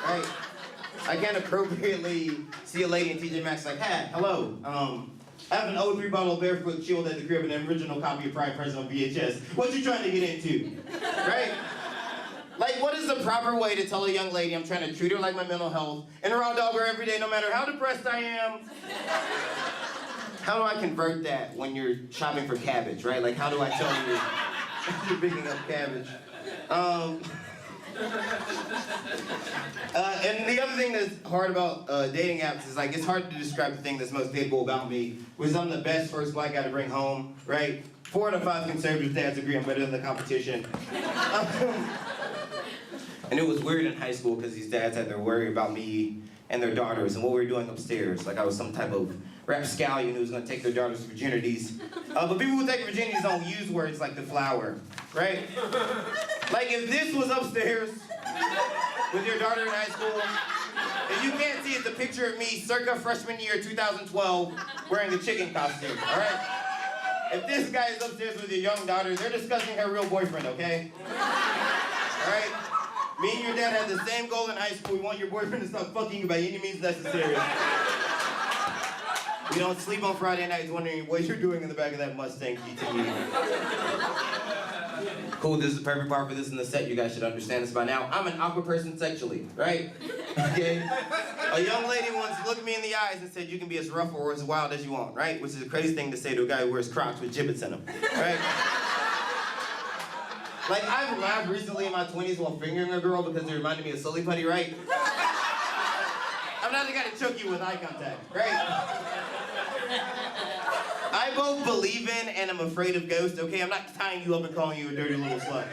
Right? I can't appropriately see a lady in TJ Maxx like, "Hey, hello. I have an 03 bottle of Barefoot Chilled at the crib and an original copy of Pride Present on VHS. What you trying to get into?" Right? Like, what is the proper way to tell a young lady I'm trying to treat her like my mental health and raw dog her every day no matter how depressed I am? How do I convert that when you're shopping for cabbage, right? Like, how do I tell you you're picking up cabbage? And the other thing that's hard about dating apps is, like, it's hard to describe the thing that's most dateable about me, which is I'm the best first black guy to bring home, right? 4 out of 5 conservative dads agree I'm better than the competition. And it was weird in high school because these dads had their worry about me and their daughters and what we were doing upstairs. Like I was some type of rapscallion who was going to take their daughters' virginities. But people who take virginities don't use words like deflower, right? Like if this was upstairs with your daughter in high school, if you can't see, it's a picture of me circa freshman year 2012 wearing a chicken costume, all right? If this guy is upstairs with your young daughter, they're discussing her real boyfriend, okay? All right? Me and your dad had the same goal in high school. We want your boyfriend to stop fucking you by any means necessary. We don't sleep on Friday nights wondering what you're doing in the back of that Mustang GTE. Cool, this is the perfect part for this in the set. You guys should understand this by now. I'm an awkward person sexually, right? Okay? A young lady once looked me in the eyes and said, you can be as rough or as wild as you want, right? Which is a crazy thing to say to a guy who wears Crocs with gibbets in them, right? Like, I've laughed recently in my 20s while fingering a girl because they reminded me of Silly Putty, right? I'm not the guy to choke you with eye contact, right? I both believe in and am afraid of ghosts, okay? I'm not tying you up and calling you a dirty little slut.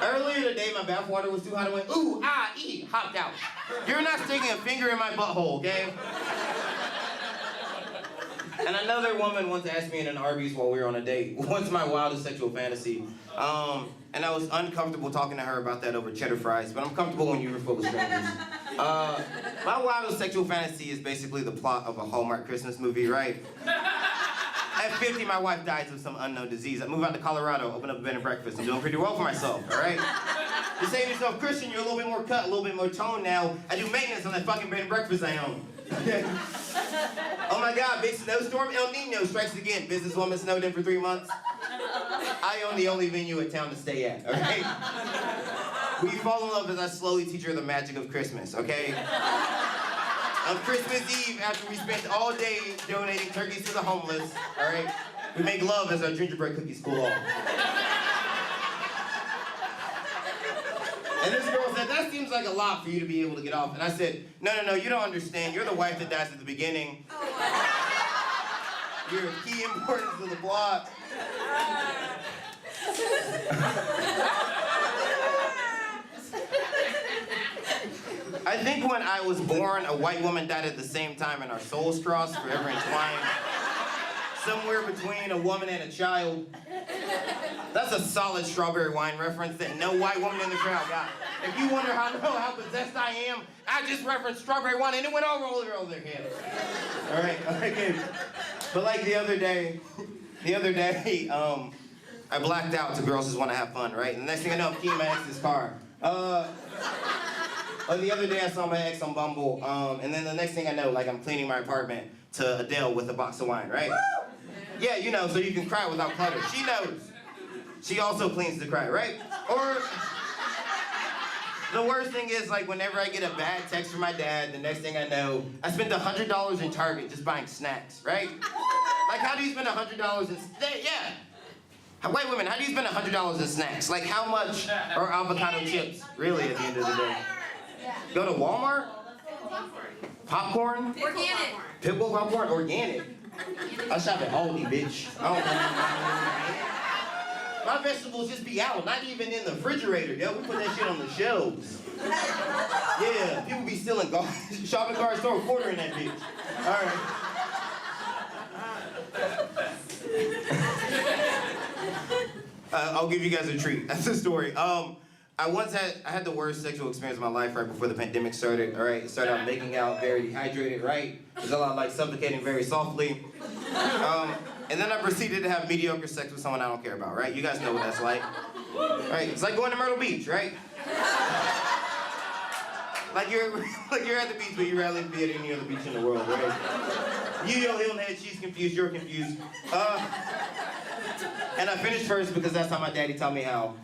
Earlier today, my bathwater was too hot. I went, ooh, ah, ee, hopped out. You're not sticking a finger in my butthole, okay? And another woman once asked me in an Arby's while we were on a date, what's my wildest sexual fantasy? And I was uncomfortable talking to her about that over cheddar fries, but I'm comfortable when you're full of strangers. My wildest sexual fantasy is basically the plot of a Hallmark Christmas movie, right? At 50, my wife dies of some unknown disease. I move out to Colorado, open up a bed and breakfast. I'm doing pretty well for myself, all right? You say to yourself, Christian, you're a little bit more cut, a little bit more toned now. I do maintenance on that fucking bed and breakfast I own. Oh my God, big snowstorm, El Nino strikes again. Businesswoman snowed in for 3 months. I own the only venue in town to stay at, okay? We fall in love as I slowly teach her the magic of Christmas, okay? On Christmas Eve, after we spent all day donating turkeys to the homeless, all right? We make love as our gingerbread cookies cool off. And this girl said, that seems like a lot for you to be able to get off. And I said, no, you don't understand. You're the wife that dies at the beginning. You're of key importance to the plot. I think when I was born, a white woman died at the same time and our souls crossed, forever entwined. Somewhere between a woman and a child. That's a solid strawberry wine reference that no white woman in the crowd got. If you wonder how possessed I am, I just referenced strawberry wine and it went all over their heads. All right, good. But like the other day, I blacked out to Girls Just Want to Have Fun, right? And the next thing I know, I'm keying my ex's car. The other day I saw my ex on Bumble, and then the next thing I know, like I'm cleaning my apartment to Adele with a box of wine, right? Yeah, you know, so you can cry without clutter. She knows. She also cleans to cry, right? Or the worst thing is, like, whenever I get a bad text from my dad, the next thing I know, I spent $100 in Target just buying snacks, right? Like, how do you spend $100 in snacks? Yeah. White women, how do you spend $100 in snacks? Like, how much are avocado chips, really, at the end of the day? Go to Walmart? Popcorn? Organic. Pitbull popcorn? Organic. I shop at Aldi, bitch. I don't know. My vegetables just be out, not even in the refrigerator, yo. We put that shit on the shelves. Yeah, people be stealing shopping carts, throw a quarter in that bitch. All right. I'll give you guys a treat. That's the story. I had the worst sexual experience of my life right before the pandemic started, all right? It started out making out very dehydrated, right? There's a lot of like suffocating very softly. And then I proceeded to have mediocre sex with someone I don't care about, right? You guys know what that's like. Right? It's like going to Myrtle Beach, right? Like you're at the beach, but you'd rather be at any other beach in the world, right? You yell Hillhead, she's confused, you're confused. And I finished first because that's how my daddy taught me how.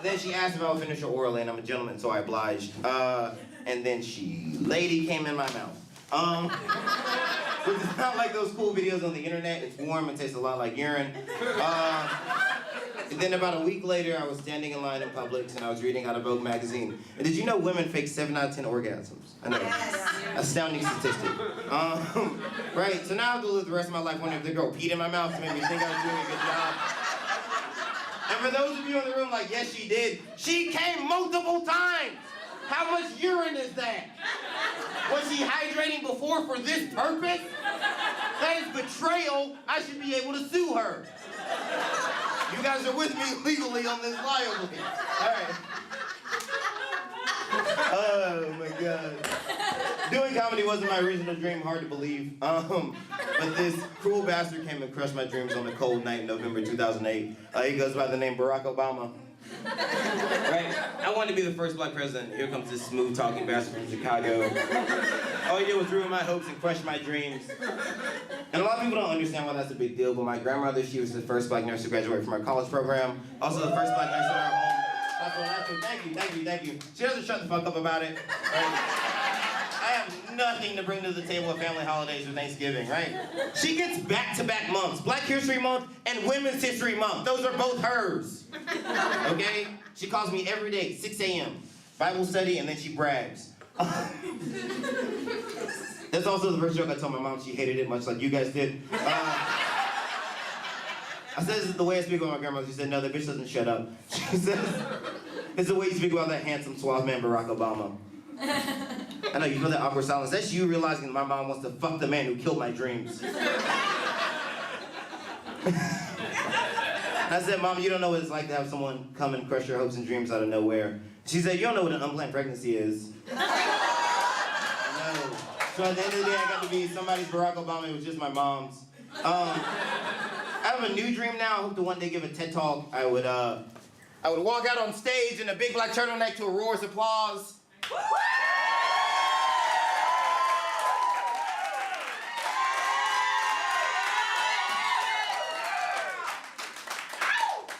Then she asked if I would finish her orally, and I'm a gentleman, so I obliged. And then lady came in my mouth. Which is not like those cool videos on the internet. It's warm, it tastes a lot like urine. And then about a week later, I was standing in line in Publix, and I was reading out of Vogue magazine. And did you know women fake 7 out of 10 orgasms? I know. Astounding statistic. Right, so now I have to live the rest of my life wondering if the girl peed in my mouth to make me think I was doing a good job. And for those of you in the room like, yes, she did, she came multiple times. How much urine is that? Was she hydrating before for this purpose? That is betrayal. I should be able to sue her. You guys are with me legally on this liability. All right. Oh my God. Doing comedy wasn't my original dream, hard to believe. But this cruel bastard came and crushed my dreams on a cold night in November 2008. He goes by the name Barack Obama. Right? I wanted to be the first black president. Here comes this smooth talking bastard from Chicago. All he did was ruin my hopes and crush my dreams. And a lot of people don't understand why that's a big deal, but my grandmother, she was the first black nurse to graduate from our college program. Also the first black nurse in our home. Thank you. She doesn't shut the fuck up about it. Right? I have nothing to bring to the table at family holidays or Thanksgiving, right? She gets back-to-back months. Black History Month and Women's History Month. Those are both hers. Okay? She calls me every day, 6 a.m. Bible study, and then she brags. That's also the first joke I told my mom. She hated it much like you guys did. I said, this is the way I speak about my grandmother. She said, no, that bitch doesn't shut up. She said, it's the way you speak about that handsome, suave man, Barack Obama. I know, you feel that awkward silence. That's you realizing that my mom wants to fuck the man who killed my dreams. I said, Mom, you don't know what it's like to have someone come and crush your hopes and dreams out of nowhere. She said, you don't know what an unplanned pregnancy is. No. So at the end of the day, I got to be somebody's Barack Obama. It was just my mom's. I have a new dream now. I hope to one day give a TED Talk. I would walk out on stage in a big black turtleneck to a roar's applause.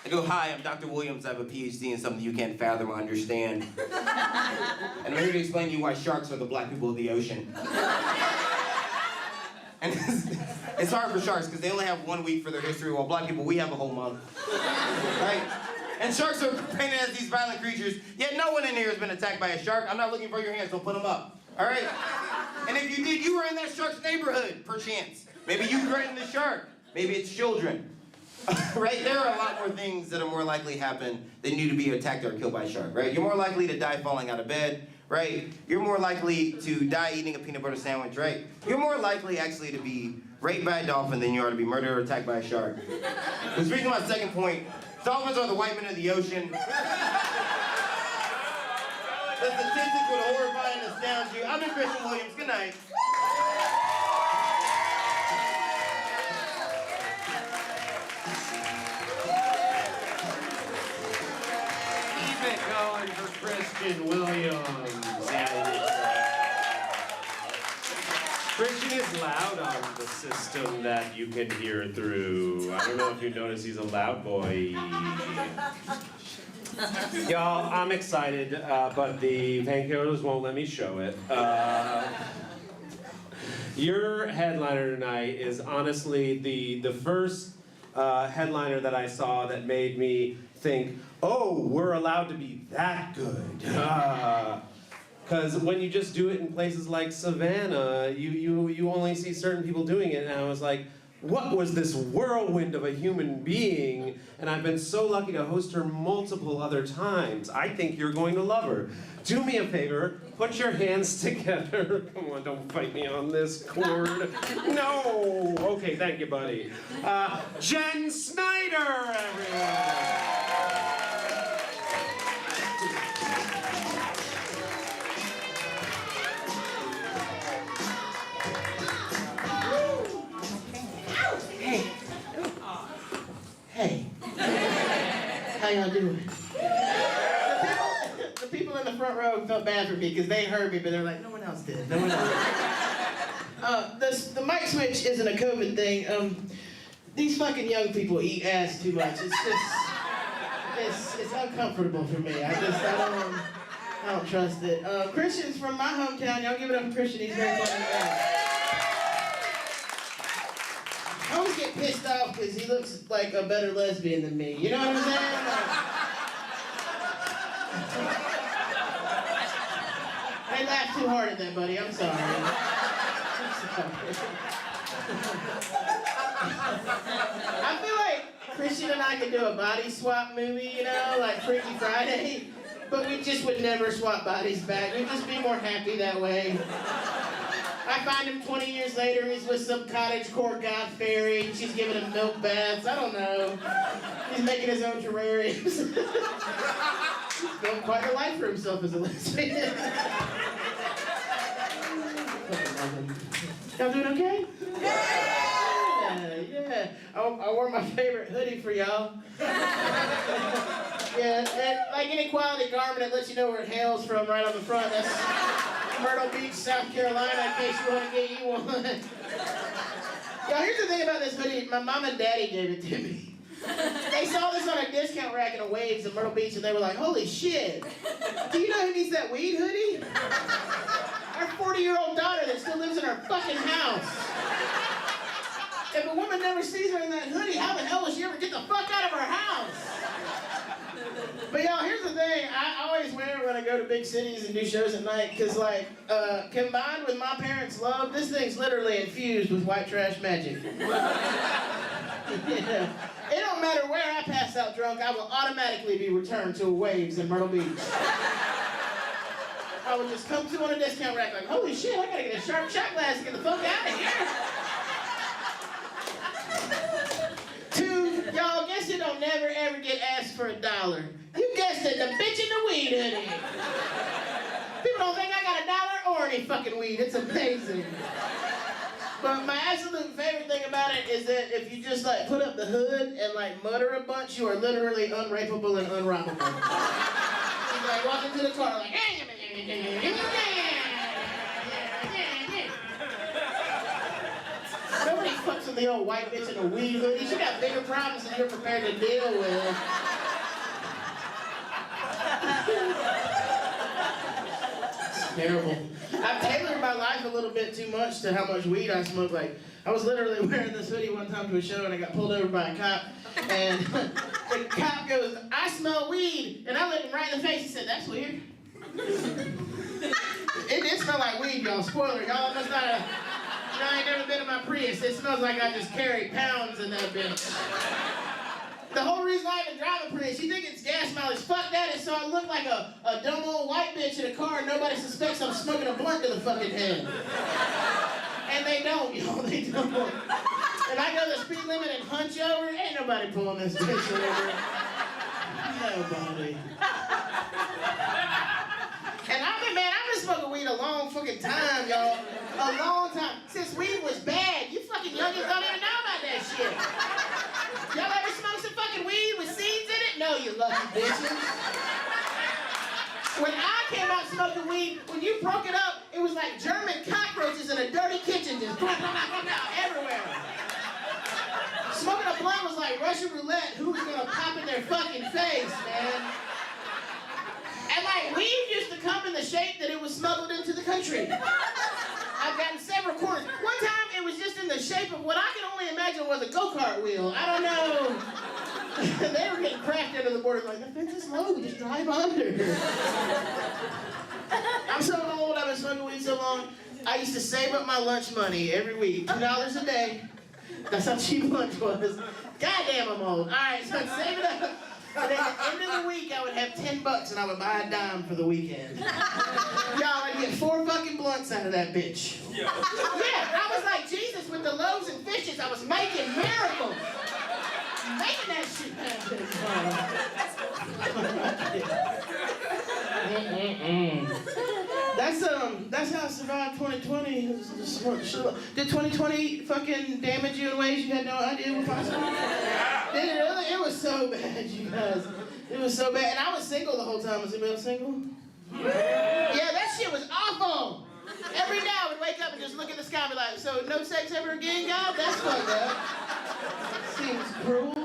I go, hi, I'm Dr. Williams. I have a PhD in something you can't fathom or understand. And I'm here to explain to you why sharks are the black people of the ocean. And it's hard for sharks because they only have 1 week for their history, while black people, we have a whole month. Right? And sharks are painted as these violent creatures, yet no one in here has been attacked by a shark. I'm not looking for your hands, so put them up. All right? And if you did, you were in that shark's neighborhood, perchance. Maybe you threatened the shark. Maybe it's children. Right? There are a lot more things that are more likely to happen than you to be attacked or killed by a shark, right? You're more likely to die falling out of bed, right? You're more likely to die eating a peanut butter sandwich, right? You're more likely actually to be raped by a dolphin than you are to be murdered or attacked by a shark. Which brings me to my second point. Dolphins are the white men of the ocean. The statistics would horrify and astound you. I'm Christian Williams. Good night. Keep it going for Christian Williams. Christian is loud on the system that you can hear through. I don't know if you notice he's a loud boy. Y'all, I'm excited, but the painkillers won't let me show it. Your headliner tonight is honestly the first headliner that I saw that made me think, oh, we're allowed to be that good. Because when you just do it in places like Savannah, you only see certain people doing it, and I was like, what was this whirlwind of a human being? And I've been so lucky to host her multiple other times. I think you're going to love her. Do me a favor, put your hands together. Come on, don't fight me on this cord. No! Okay, thank you, buddy. Jen Snyder, everyone! Hey. How y'all doing? The people in the front row felt bad for me because they heard me, but they're like, no one else did. No one else did. The mic switch isn't a COVID thing. These fucking young people eat ass too much. It's just, it's uncomfortable for me. I don't trust it. Christian's from my hometown. Y'all give it up for Christian. He's very funny. I always get pissed off because he looks like a better lesbian than me. You know what I'm saying? I laughed too hard at that, buddy. I'm sorry. I feel like Christian and I could do a body swap movie, you know, like Freaky Friday, but we just would never swap bodies back. We'd just be more happy that way. I find him 20 years later, he's with some cottagecore god fairy, she's giving him milk baths, I don't know. He's making his own terrariums. built quite a life for himself as a lesbian. Y'all doing okay? Yeah. I wore my favorite hoodie for y'all. Yeah, and like any quality garment, it lets you know where it hails from right on the front. That's Myrtle Beach, South Carolina, in case you want to get you one. Y'all, here's the thing about this hoodie. My mom and daddy gave it to me. They saw this on a discount rack in a Waves in Myrtle Beach, and they were like, holy shit. Do you know who needs that weed hoodie? Our 40-year-old daughter that still lives in her fucking house. If a woman never sees her in that hoodie, how the hell will she ever get the fuck out of her house? But y'all, here's the thing. I always wear it when I go to big cities and do shows at night, because like, combined with my parents' love, this thing's literally infused with white trash magic. Yeah. It don't matter where I pass out drunk, I will automatically be returned to Waves in Myrtle Beach. I would just come to on a discount rack like, holy shit, I gotta get a sharp shot glass to get the fuck out of here. Two, y'all, guess you don't never ever get asked for $1. You guessed it, the bitch in the weed hoodie. People don't think I got $1 or any fucking weed. It's amazing. But my absolute favorite thing about it is that if you just like put up the hood and like mutter a bunch, you are literally unrapeable and unrobbable. You like walk into the car like, nobody fucks with the old white bitch in a weed hoodie. She got bigger problems than you're prepared to deal with. It's terrible. I've tailored my life a little bit too much to how much weed I smoke. Like, I was literally wearing this hoodie one time to a show and I got pulled over by a cop. And the cop goes, I smell weed. And I looked him right in the face and said, that's weird. It did smell like weed, y'all. Spoiler, y'all. That's not a... You know, I ain't never been in my Prius. It smells like I just carry pounds in that bitch. The whole reason I even drive a Prius, you think it's gas mileage. Fuck that, it's so I look like a dumb old white bitch in a car and nobody suspects I'm smoking a blunt to the fucking head. And they don't, y'all, they don't. And I go the speed limit and hunch over, ain't nobody pulling this bitch over. Nobody. And I've been smoking weed a long fucking time, y'all. A long time. Since weed was bad. You fucking youngins don't even know about that shit. Y'all ever smoke some fucking weed with seeds in it? No, you lucky bitches. When I came out smoking weed, when you broke it up, it was like German cockroaches in a dirty kitchen just everywhere. Smoking a blunt was like Russian roulette. Who was gonna pop in their fucking face, man? And like, weed used to come in the shape that it was smuggled into the country. I've gotten several corners. One time, it was just in the shape of what I can only imagine was a go-kart wheel. I don't know. They were getting cracked under the border like, the fence is low, we just drive under. I'm so old, I've been smoking weed so long, I used to save up my lunch money every week, $2 a day. That's how cheap lunch was. Goddamn, I'm old. All right, so I'd save it up. And at the end of the week, I would have $10 and I would buy a dime for the weekend. Y'all, I'd get 4 fucking blunts out of that bitch. Yeah, I was like Jesus with the loaves and fishes. I was making miracles. Making that shit happen. That's how I survived 2020. Did 2020 fucking damage you in ways you had no idea were possible? Did it really? It was so bad, you guys. It was so bad. And I was single the whole time. Was anybody else single? Yeah, that shit was awful. Every day I would wake up and just look at the sky and be like, so no sex ever again, God? That's fucked up. Seems cruel.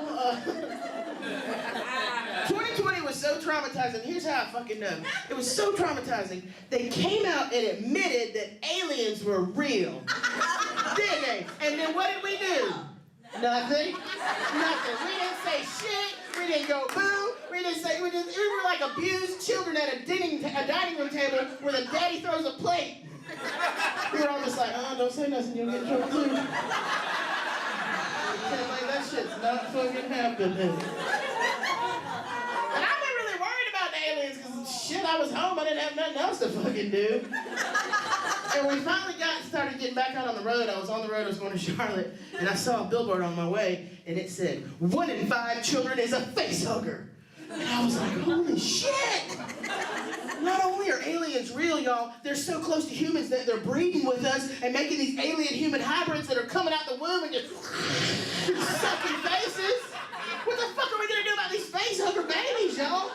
2020 was so traumatizing. Here's how I fucking know. It was so traumatizing. They came out and admitted that aliens were real. Didn't they? And then what did we do? Nothing. Nothing. We didn't say shit. We didn't go boo. We were like abused children at a dining room table where the daddy throws a plate. We were all just like, don't say nothing, you'll get in trouble too. Like, that shit's not fucking happening. And I've been really worried about the aliens because shit, I was home, I didn't have nothing else to fucking do. And we finally started getting back out on the road. I was on the road, I was going to Charlotte, and I saw a billboard on my way, and it said, 1 in 5 children is a face hugger. And I was like, holy shit! Not only are aliens real, y'all, they're so close to humans that they're breeding with us and making these alien-human hybrids that are coming out the womb and just sucking faces. What the fuck are we gonna do about these face hugger babies, y'all?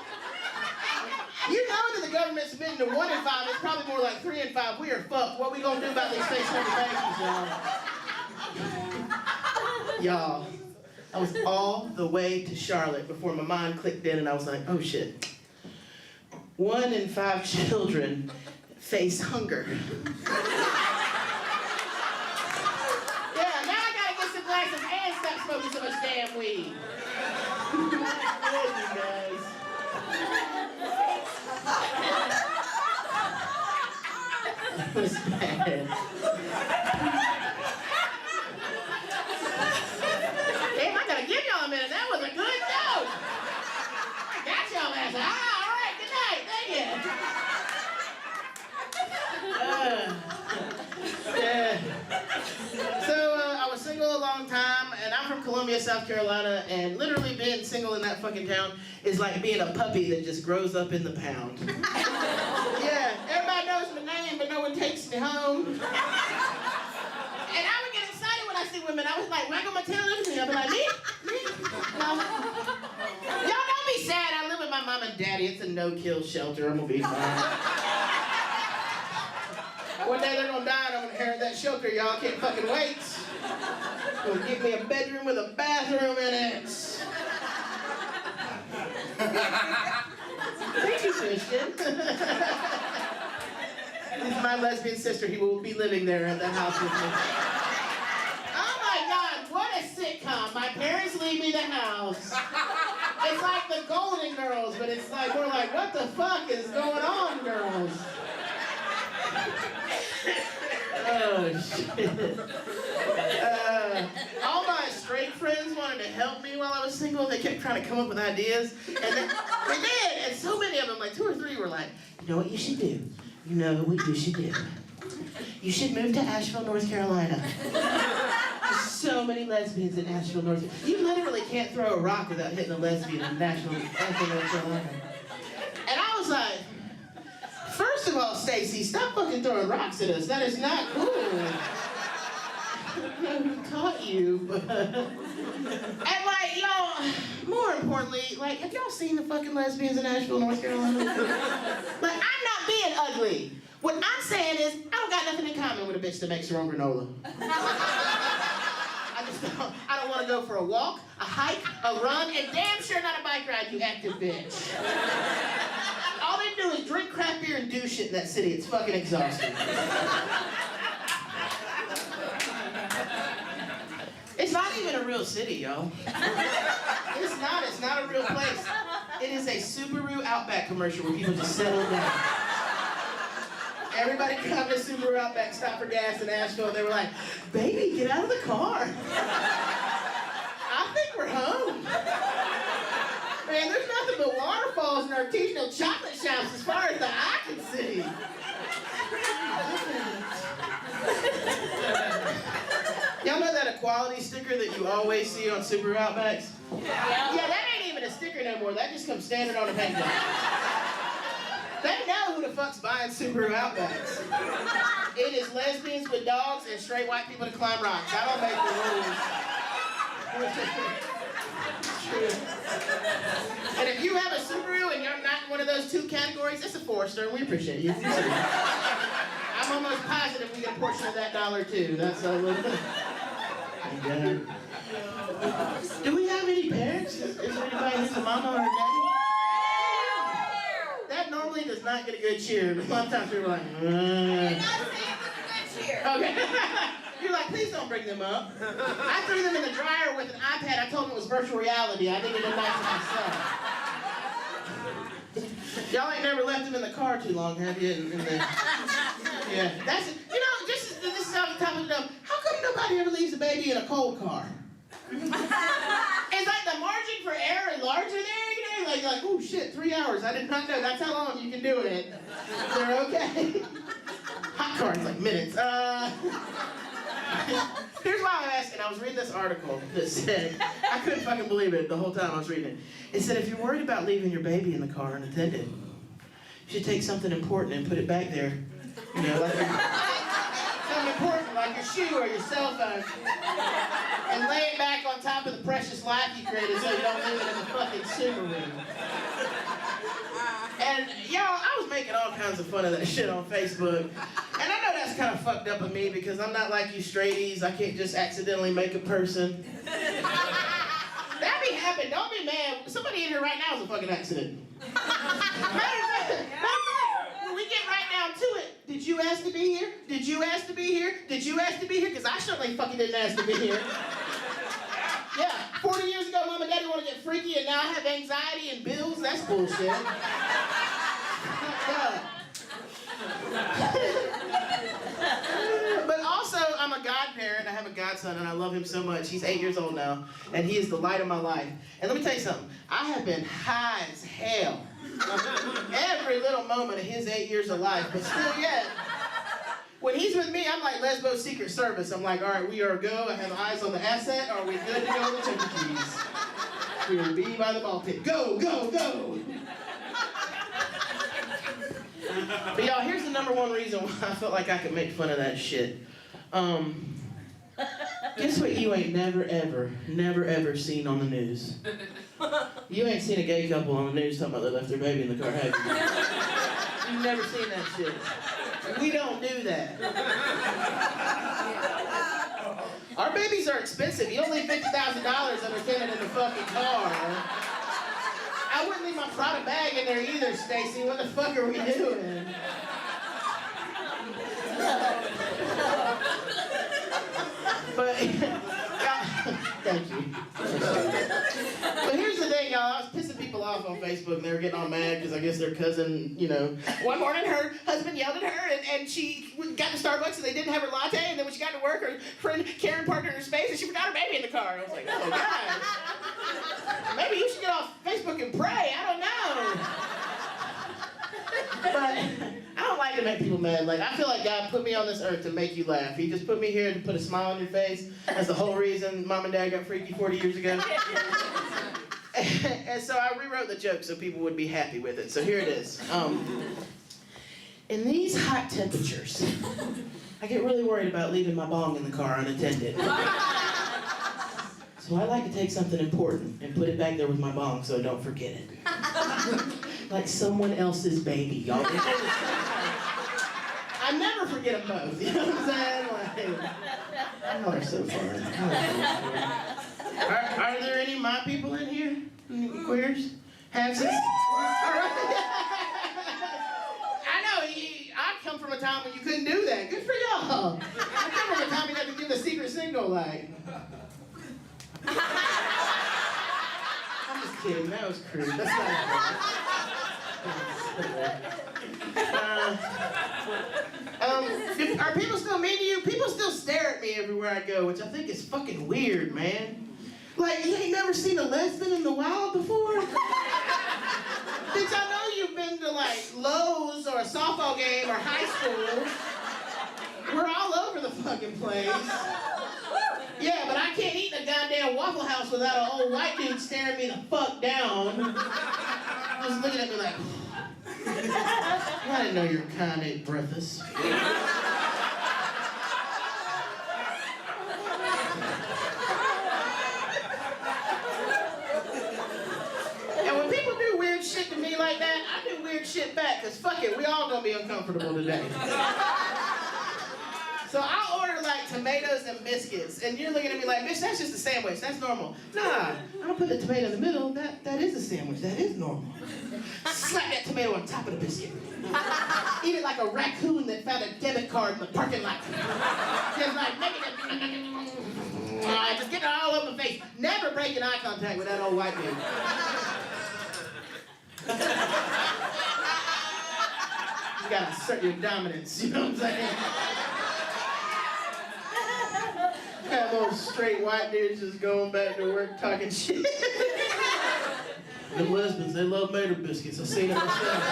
You know that the government's admitting to 1 in 5, it's probably more like 3 in 5. We are fucked. What we gonna do about these face hugger babies, y'all? Y'all, I was all the way to Charlotte before my mind clicked in and I was like, oh shit. 1 in 5 children face hunger. Yeah, now I gotta get some glasses and stop smoking so much damn weed. Love you guys. That was bad. Damn, I gotta give y'all a minute. That was a good joke. I got y'all last night. All right, good night. Thank you. So I was single a long time, and I'm from Columbia, South Carolina, and literally being single in that fucking town is like being a puppy that just grows up in the pound. Yeah, everybody knows my name, but no one takes me home. And I would get excited when I see women. I was like, wag on my tail, look at me. I'd be like, me? No. Y'all don't be sad. I live with my mom and daddy. It's a no-kill shelter. I'm gonna be fine. One day they're gonna die and I'm gonna inherit that shelter. Y'all can't fucking wait. Gonna give me a bedroom with a bathroom in it. Thank you, Christian. This is my lesbian sister. He will be living there at the house with me. Oh my God, what a sitcom. My parents leave me the house. It's like the Golden Girls, but it's like, we're like, what the fuck is going on, girls? Oh, shit. All my straight friends wanted to help me while I was single. They kept trying to come up with ideas. And they did. And so many of them, like 2 or 3, were like, you know what you should do? You know what you should do? You should move to Asheville, North Carolina. There's so many lesbians in Asheville, North Carolina. You literally can't throw a rock without hitting a lesbian in Asheville, North Carolina. And I was like, first of all, Stacy, stop fucking throwing rocks at us. That is not cool. I don't know who taught you, but... And like, y'all, more importantly, like, have y'all seen the fucking lesbians in Asheville, North Carolina? Like, I'm not being ugly. What I'm saying is, I don't got nothing in common with a bitch that makes her own granola. I don't want to go for a walk, a hike, a run, and damn sure not a bike ride, you active bitch. All they do is drink crap beer and do shit in that city. It's fucking exhausting. It's not even a real city, y'all. It's not a real place. It is a Subaru Outback commercial where people just settle down. Everybody come to Subaru Outback, stop for gas in Asheville, and they were like, baby, get out of the car. I think we're home. Man, there's nothing but waterfalls and artisanal chocolate shops as far as the eye can see. Y'all know that equality sticker that you always see on Subaru Outbacks? Yeah, that ain't even a sticker no more. That just comes standard on a paint job. They know who the fuck's buying Subaru Outbacks. It is lesbians with dogs and straight white people to climb rocks. I don't make the rules. And if you have a Subaru and you're not in one of those 2 categories, it's a 4-star, and we appreciate you. I'm almost positive we get a portion of that dollar too. That's a little bit. Do we have any parents? Is there anybody who's a mama or a daddy? That normally does not get a good cheer. A lot of times people are like, Okay. You're like, please don't bring them up. I threw them in the dryer with an iPad. I told them it was virtual reality. I needed them back to myself. Y'all ain't never left them in the car too long, have you? Yeah. That's it. You know, this is off the top of the dome. How come nobody ever leaves a baby in a cold car? It's like the margin for error is larger there, you know? Like, oh shit, 3 hours. I did not know. That's how long you can do it. They're okay. Hot cars, like minutes. Here's why I'm asking. I was reading this this article that said, I couldn't fucking believe it the whole time I was reading it. It said, if you're worried about leaving your baby in the car unattended, you should take something important and put it back there. You know, like something important like your shoe or your cell phone. And lay it back on top of the precious life you created so you don't leave it in the fucking Subaru. And y'all, I was making all kinds of fun of that shit on Facebook. And I know that's kind of fucked up of me because I'm not like you straighties. I can't just accidentally make a person. That be happening. Don't be mad. Somebody in here right now is a fucking accident. Matter of fact, when we get right down to it, did you ask to be here? Did you ask to be here? Did you ask to be here? Because I certainly fucking didn't ask to be here. Yeah, 40 years ago, Mom and Daddy want to get freaky, and now I have anxiety and bills. That's bullshit. Yeah. But also, I'm a godparent. I have a godson, and I love him so much. He's 8 years old now, and he is the light of my life. And let me tell you something. I have been high as hell every little moment of his 8 years of life, but still yet, when he's with me, I'm like Lesbo's Secret Service. I'm like, all right, we are go. I have eyes on the asset. Are we good to go with the timber keys? We will be by the ball pit. Go, go, go. But y'all, here's the #1 reason why I felt like I could make fun of that shit. Guess what you ain't never, ever seen on the news? You ain't seen a gay couple on the news talking about they left their baby in the car, have you? You've never seen that shit. We don't do that. Our babies are expensive. You don't leave $50,000 unattended in the fucking car. I wouldn't leave my Prada bag in there either, Stacy. What the fuck are we doing? But, thank you. But here's the thing, y'all. I was pissing people off on Facebook, and they were getting all mad because I guess their cousin, you know, one morning her husband yelled at her, and she got to Starbucks, and they didn't have her latte, and then when she got to work, her friend Karen parked in her space, and she forgot her baby in the car. I was like, oh, God. Maybe you should get off Facebook and pray. I don't know. But I don't like to make people mad. Like, I feel like God put me on this earth to make you laugh. He just put me here to put a smile on your face. That's the whole reason Mom and Dad got freaky 40 years ago. And so I rewrote the joke so people would be happy with it. So here it is. In these hot temperatures, I get really worried about leaving my bong in the car unattended. So I like to take something important and put it back there with my bong so I don't forget it. Like someone else's baby, y'all. I never forget them both, you know what I'm saying? Like, y'all are so fun. Are there any my people in here? Any queers? Halfsies? I know, I come from a time when you couldn't do that. Good for y'all. I come from a time you had to give the secret single, like. I'm just kidding, that was crude. That's not are people still mean to you? People still stare at me everywhere I go, which I think is fucking weird, man. Like, you ain't never seen a lesbian in the wild before? Bitch, I know you've been to, like, Lowe's or a softball game or high school. We're all over the fucking place. Yeah, but I can't eat in a goddamn Waffle House without an old white dude staring me the fuck down. Just looking at me like, I didn't know you were kind of breathless. And when people do weird shit to me like that, I do weird shit back, because fuck it, we all gonna be uncomfortable today. So I'll order like tomatoes and biscuits, and you're looking at me like, bitch, that's just a sandwich, that's normal. Nah, I'm gonna put the tomato in the middle, that is a sandwich, that is normal. Slap that tomato on top of the biscuit. Eat it like a raccoon that found a debit card in the parking lot. Just like, just get it all over my face. Never breaking eye contact with that old white dude. You gotta assert your dominance, you know what I'm saying? Got those straight white dudes just going back to work talking shit. The lesbians, they love Mater biscuits. I've seen it myself.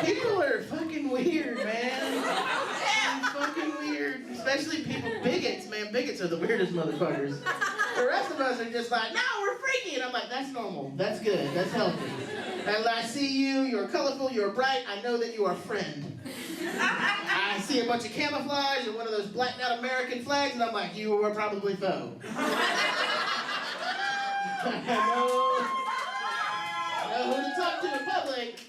People are fucking weird, man. Fucking weird. Especially people, bigots, man. Bigots are the weirdest motherfuckers. The rest of us are just like, no, we're freaky. And I'm like, that's normal. That's good. That's healthy. And I see you, you're colorful, you're bright, I know that you are a friend. I see a bunch of camouflage and one of those blacked out American flags, and I'm like, you are probably foe. I know who to talk to in public.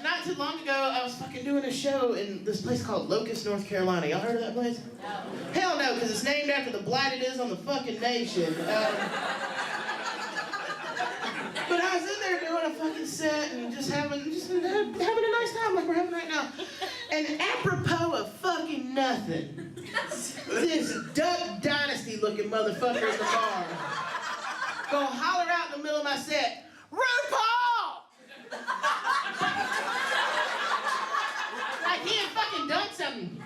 Not too long ago, I was fucking doing a show in this place called Locust, North Carolina. Y'all heard of that place? No. Hell no, because it's named after the blight it is on the fucking nation. But I was in there doing a fucking set and just having a nice time like we're having right now. And apropos of fucking nothing, this Duck Dynasty looking motherfucker in the bar gonna holler out in the middle of my set, RuPaul! Like he had fucking done something.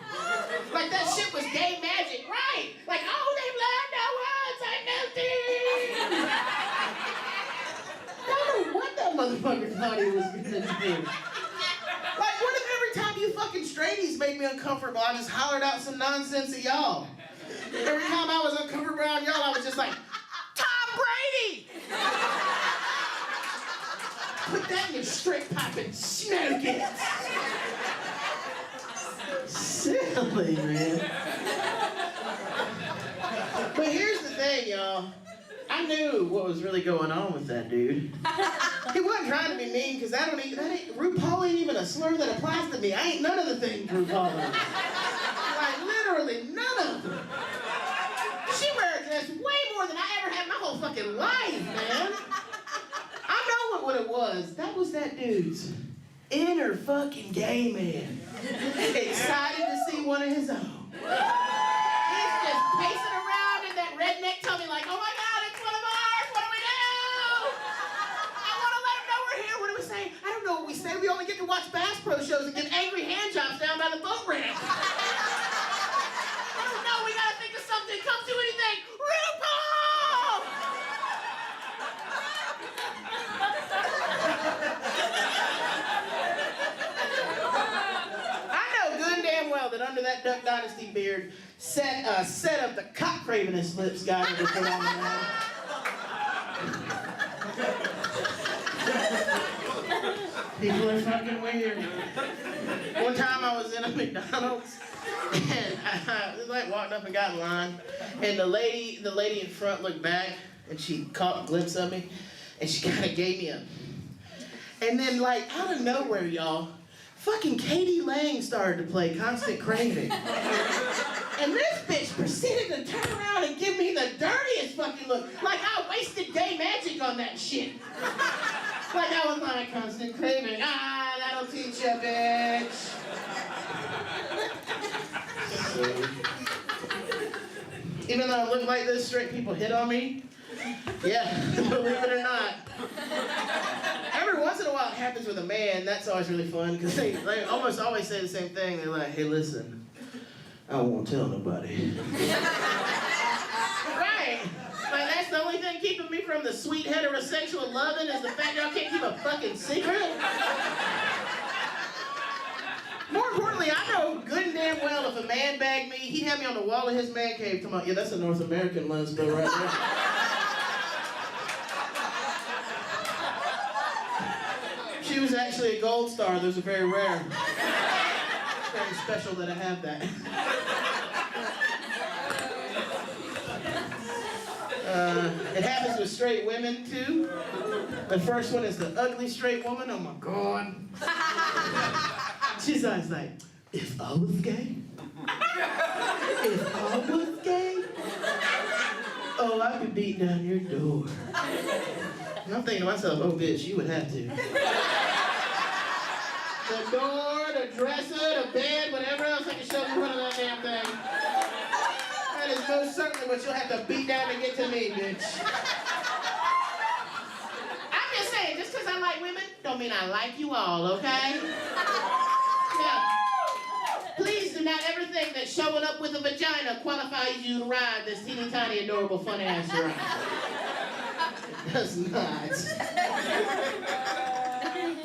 Like that shit was gay magic, right? Like, oh, they blind no words, I nothing. I don't know what that motherfucker thought he was gonna do. Like, what if every time you fucking straighties made me uncomfortable, I just hollered out some nonsense at y'all? Every time I was uncomfortable around y'all, I was just like, Tom Brady! Put that in your straight pipe and smoke it. Silly, man. But here's the thing, y'all. I knew what was really going on with that dude. He wasn't trying to be mean, because RuPaul ain't even a slur that applies to me. I ain't none of the things RuPaul is. Like, literally none of them. She wears a dress way more than I ever had in my whole fucking life, man. I know what it was. That was that dude's inner fucking gay man. Excited to see one of his own. He's just pacing around in that redneck tummy like, oh my God, it's one of ours, what do we do? I want to let him know we're here. What do we say? I don't know what we say. We only get to watch Bass Pro shows and give angry hand jobs down by the boat ramp. I don't know, we gotta think of something. Come to anything. RuPaul! I know good and damn well that under that Duck Dynasty beard set up the cock cravenest lips guy ever put on the man. People are fucking weird. One time I was in a McDonald's and I like walked up and got in line, and the lady in front looked back and she caught a glimpse of me and she kind of gave me a. And then like out of nowhere, y'all, fucking Katie Lang started to play Constant Craving. And this bitch proceeded to turn around and give me the dirtiest fucking look. Like I wasted gay magic on that shit. Like I was like, Constant Craving. Ah, that'll teach ya, bitch. Even though I look like this, straight people hit on me. Yeah, believe it or not. Every once in a while it happens with a man. That's always really fun because they almost always say the same thing. They're like, hey, listen, I won't tell nobody. Right. Like that's the only thing keeping me from the sweet heterosexual loving is the fact y'all can't keep a fucking secret. More importantly, I know good and damn well if a man bagged me, he'd have me on the wall of his man cave talking about, yeah, that's a North American lesbian right there. She was actually a gold star. Those are very rare. It's very special that I have that. It happens with straight women, too. The first one is the ugly straight woman. Oh, my God. She's always like, if I was gay? If I was gay? Oh, I could beat down your door. And I'm thinking to myself, oh, bitch, you would have to. The door, the dresser, the bed, whatever else I can shove in front of that damn thing. That is most certainly what you'll have to beat down to get to me, bitch. I'm just saying, just because I like women, don't mean I like you all, okay? Yeah. Please do not ever think that showing up with a vagina qualifies you to ride this teeny tiny, adorable, fun-ass ride. Does not.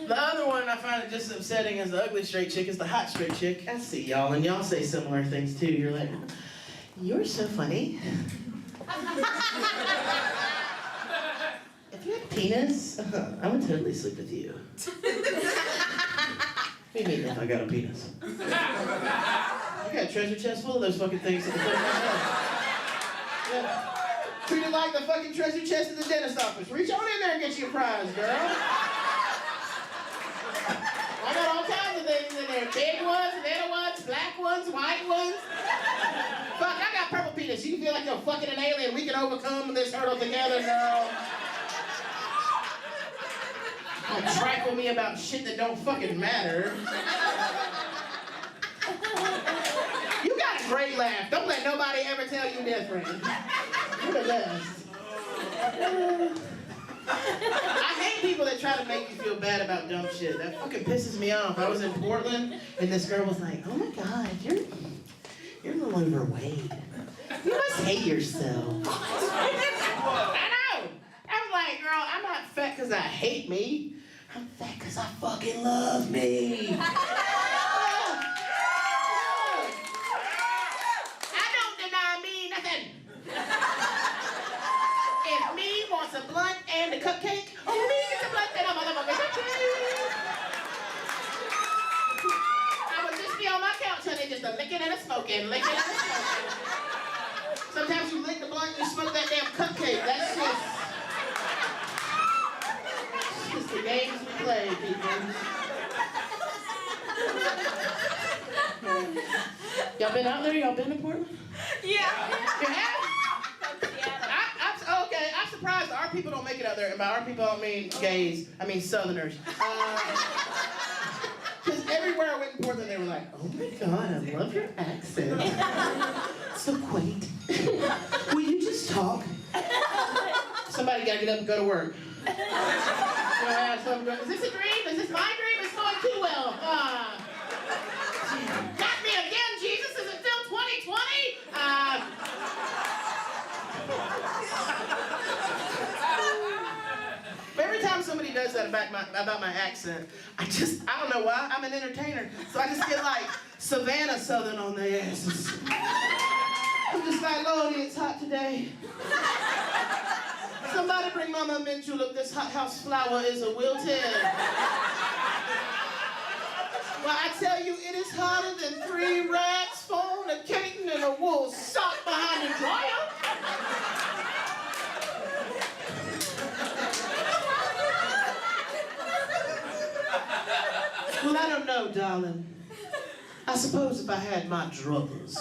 The other one I find it just upsetting as the ugly straight chick is the hot straight chick. I see y'all, and y'all say similar things too. You're like, you're so funny. If you had a penis, I would totally sleep with you. What do you mean if I got a penis? I got a treasure chest full of those fucking things at the front of my house. Yeah. Treat it like the fucking treasure chest at the dentist office. Reach on in there and get you a prize, girl. I got all kinds of things in there. Big ones, little ones, black ones, white ones. Fuck, I got purple penis. You feel like you're fucking an alien. We can overcome this hurdle together, girl. Don't trifle me about shit that don't fucking matter. You got a great laugh. Don't let nobody ever tell you different. You're the best. I hate people that try to make you feel bad about dumb shit. That fucking pisses me off. I was in Portland, and this girl was like, oh my God, you're a little overweight. You must hate yourself. I know. I was like, girl, I'm not fat because I hate me. I'm fat because I fucking love me. I don't deny me nothing. If me wants a blunt and a cupcake, oh, me gets a blunt and a motherfucking cupcake. I would just be on my couch, honey, just a licking and a smoking, licking and a smoking. Sometimes you lick the blunt and you smoke that damn cupcake. That's just the games we play, people. Y'all been out there? Y'all been to Portland? Yeah. You have? Okay, I'm surprised our people don't make it out there. And by our people, I don't mean gays. I mean Southerners. Because everywhere I went in Portland, they were like, oh my God, I love your accent. So quaint. Will you just talk? Somebody gotta get up and go to work. Is this a dream? Is this my dream? It's going too well. Got me again, Jesus. Is it still 2020? Every time somebody does that about my accent, I don't know why, I'm an entertainer. So I just get like Savannah Southern on their asses. I'm just like, Lordy, it's hot today. Somebody bring Mama Minchul up. This hothouse flower is a wilted. Well, I tell you, it is hotter than 3 rats fornicating in a wool sock behind a dryer. Well, I don't know, darling. I suppose if I had my druthers,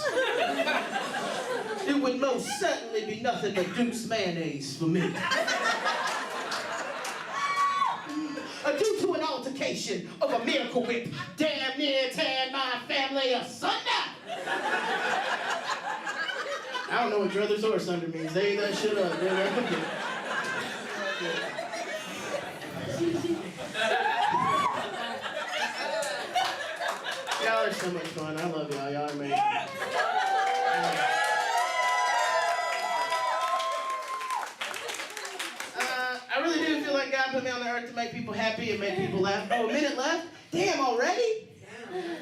it would most certainly be nothing but Duke's mayonnaise for me. Due to an altercation of a Miracle Whip, damn near tearing my family asunder. I don't know what druthers or asunder means. They that shit up. Y'all are so much fun. I love y'all. Y'all are amazing. I really do feel like God put me on the earth to make people happy and make people laugh. Oh, a minute left? Damn, already?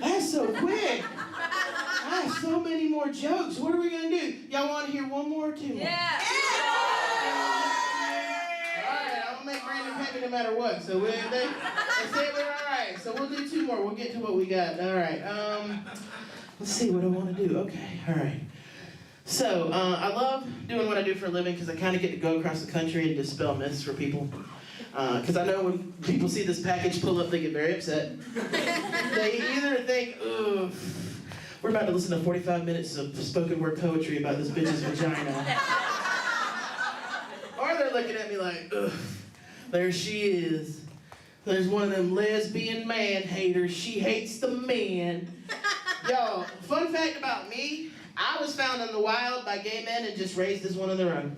That's so quick. I have so many more jokes. What are we going to do? Y'all want to hear one more or 2 more? Yeah. All right, I'm going to make Brandon pay me no matter what. So they say we're all right. So we'll do 2 more. We'll get to what we got. All right. Let's see what I want to do. Okay, all right. So, I love doing what I do for a living because I kind of get to go across the country and dispel myths for people. Because I know when people see this package pull up, they get very upset. They either think, ooh, we're about to listen to 45 minutes of spoken word poetry about this bitch's vagina. Or they're looking at me like, ugh, there she is. There's one of them lesbian man haters. She hates the men. Y'all, fun fact about me, I was found in the wild by gay men and just raised as one of their own.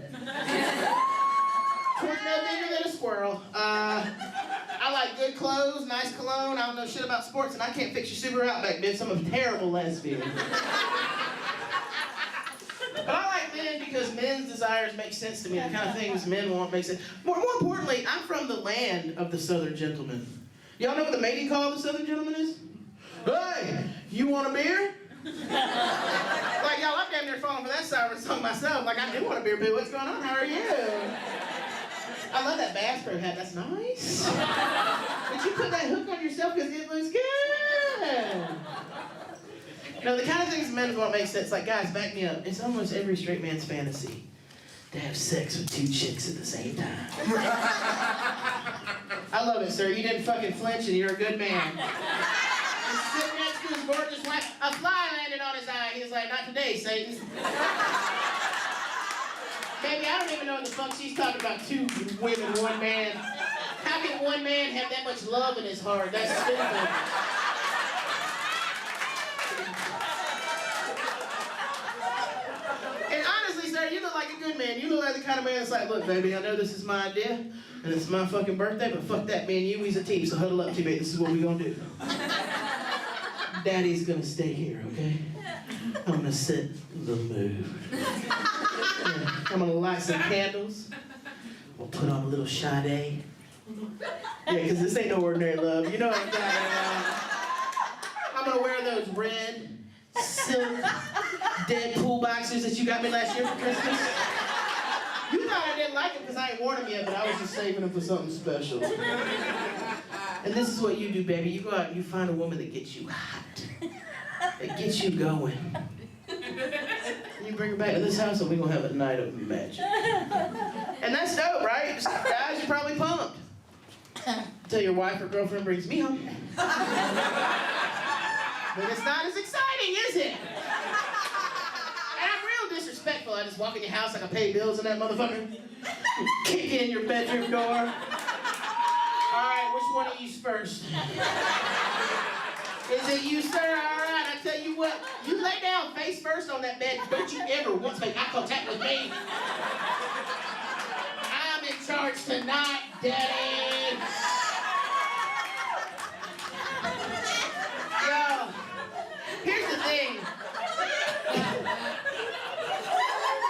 Torch no bigger than a squirrel. I like good clothes, nice cologne. I don't know shit about sports, and I can't fix your Subaru Outback, bitch. I'm a terrible lesbian. But I like thin because men's desires make sense to me. The kind of things men want make sense. More importantly, I'm from the land of the Southern gentleman. Y'all know what the mating call of the Southern gentleman is? Hey, you want a beer? Like, y'all, I'm damn near falling for that siren song myself. Like, I do want a beer, boo. What's going on? How are you? I love that Bass Pro hat. That's nice. But you put that hook on yourself because it looks good. No, the kind of things men want make sense. Like, guys, back me up. It's almost every straight man's fantasy to have sex with 2 chicks at the same time. I love it, sir. You didn't fucking flinch and you're a good man. He's sitting next to his gorgeous wife. A fly landed on his eye. He was like, not today, Satan. Baby, I don't even know what the fuck she's talking about. 2 women, 1 man. How can 1 man have that much love in his heart? That's stupid. And honestly, sir, you look like a good man. You look like the kind of man that's like, look, baby, I know this is my idea, and it's my fucking birthday, but fuck that, me and you, we's a team, so huddle up, teammate. This is what we gonna do. Daddy's gonna stay here, okay? I'm gonna set the mood. I'm gonna light some candles. We'll put on a little Sade. Yeah, because this ain't no ordinary love. You know what I'm talking about. I'm gonna wear those red silk Deadpool boxers that you got me last year for Christmas. You thought I didn't like them because I ain't worn them yet, but I was just saving them for something special. And this is what you do, baby. You go out and you find a woman that gets you hot. That gets you going. You bring her back to this house and we're gonna have a night of magic. And that's dope, right? Guys, you're probably pumped. Until your wife or girlfriend brings me home. But it's not as exciting, is it? And I'm real disrespectful. I just walk in your house like I pay bills in that motherfucker. Kick in your bedroom door. All right, which one of you's first? Is it you, sir? All right, I tell you what. You lay down face first on that bed. Don't you ever once make eye contact with me. I'm in charge tonight, Daddy. Yo, here's the thing.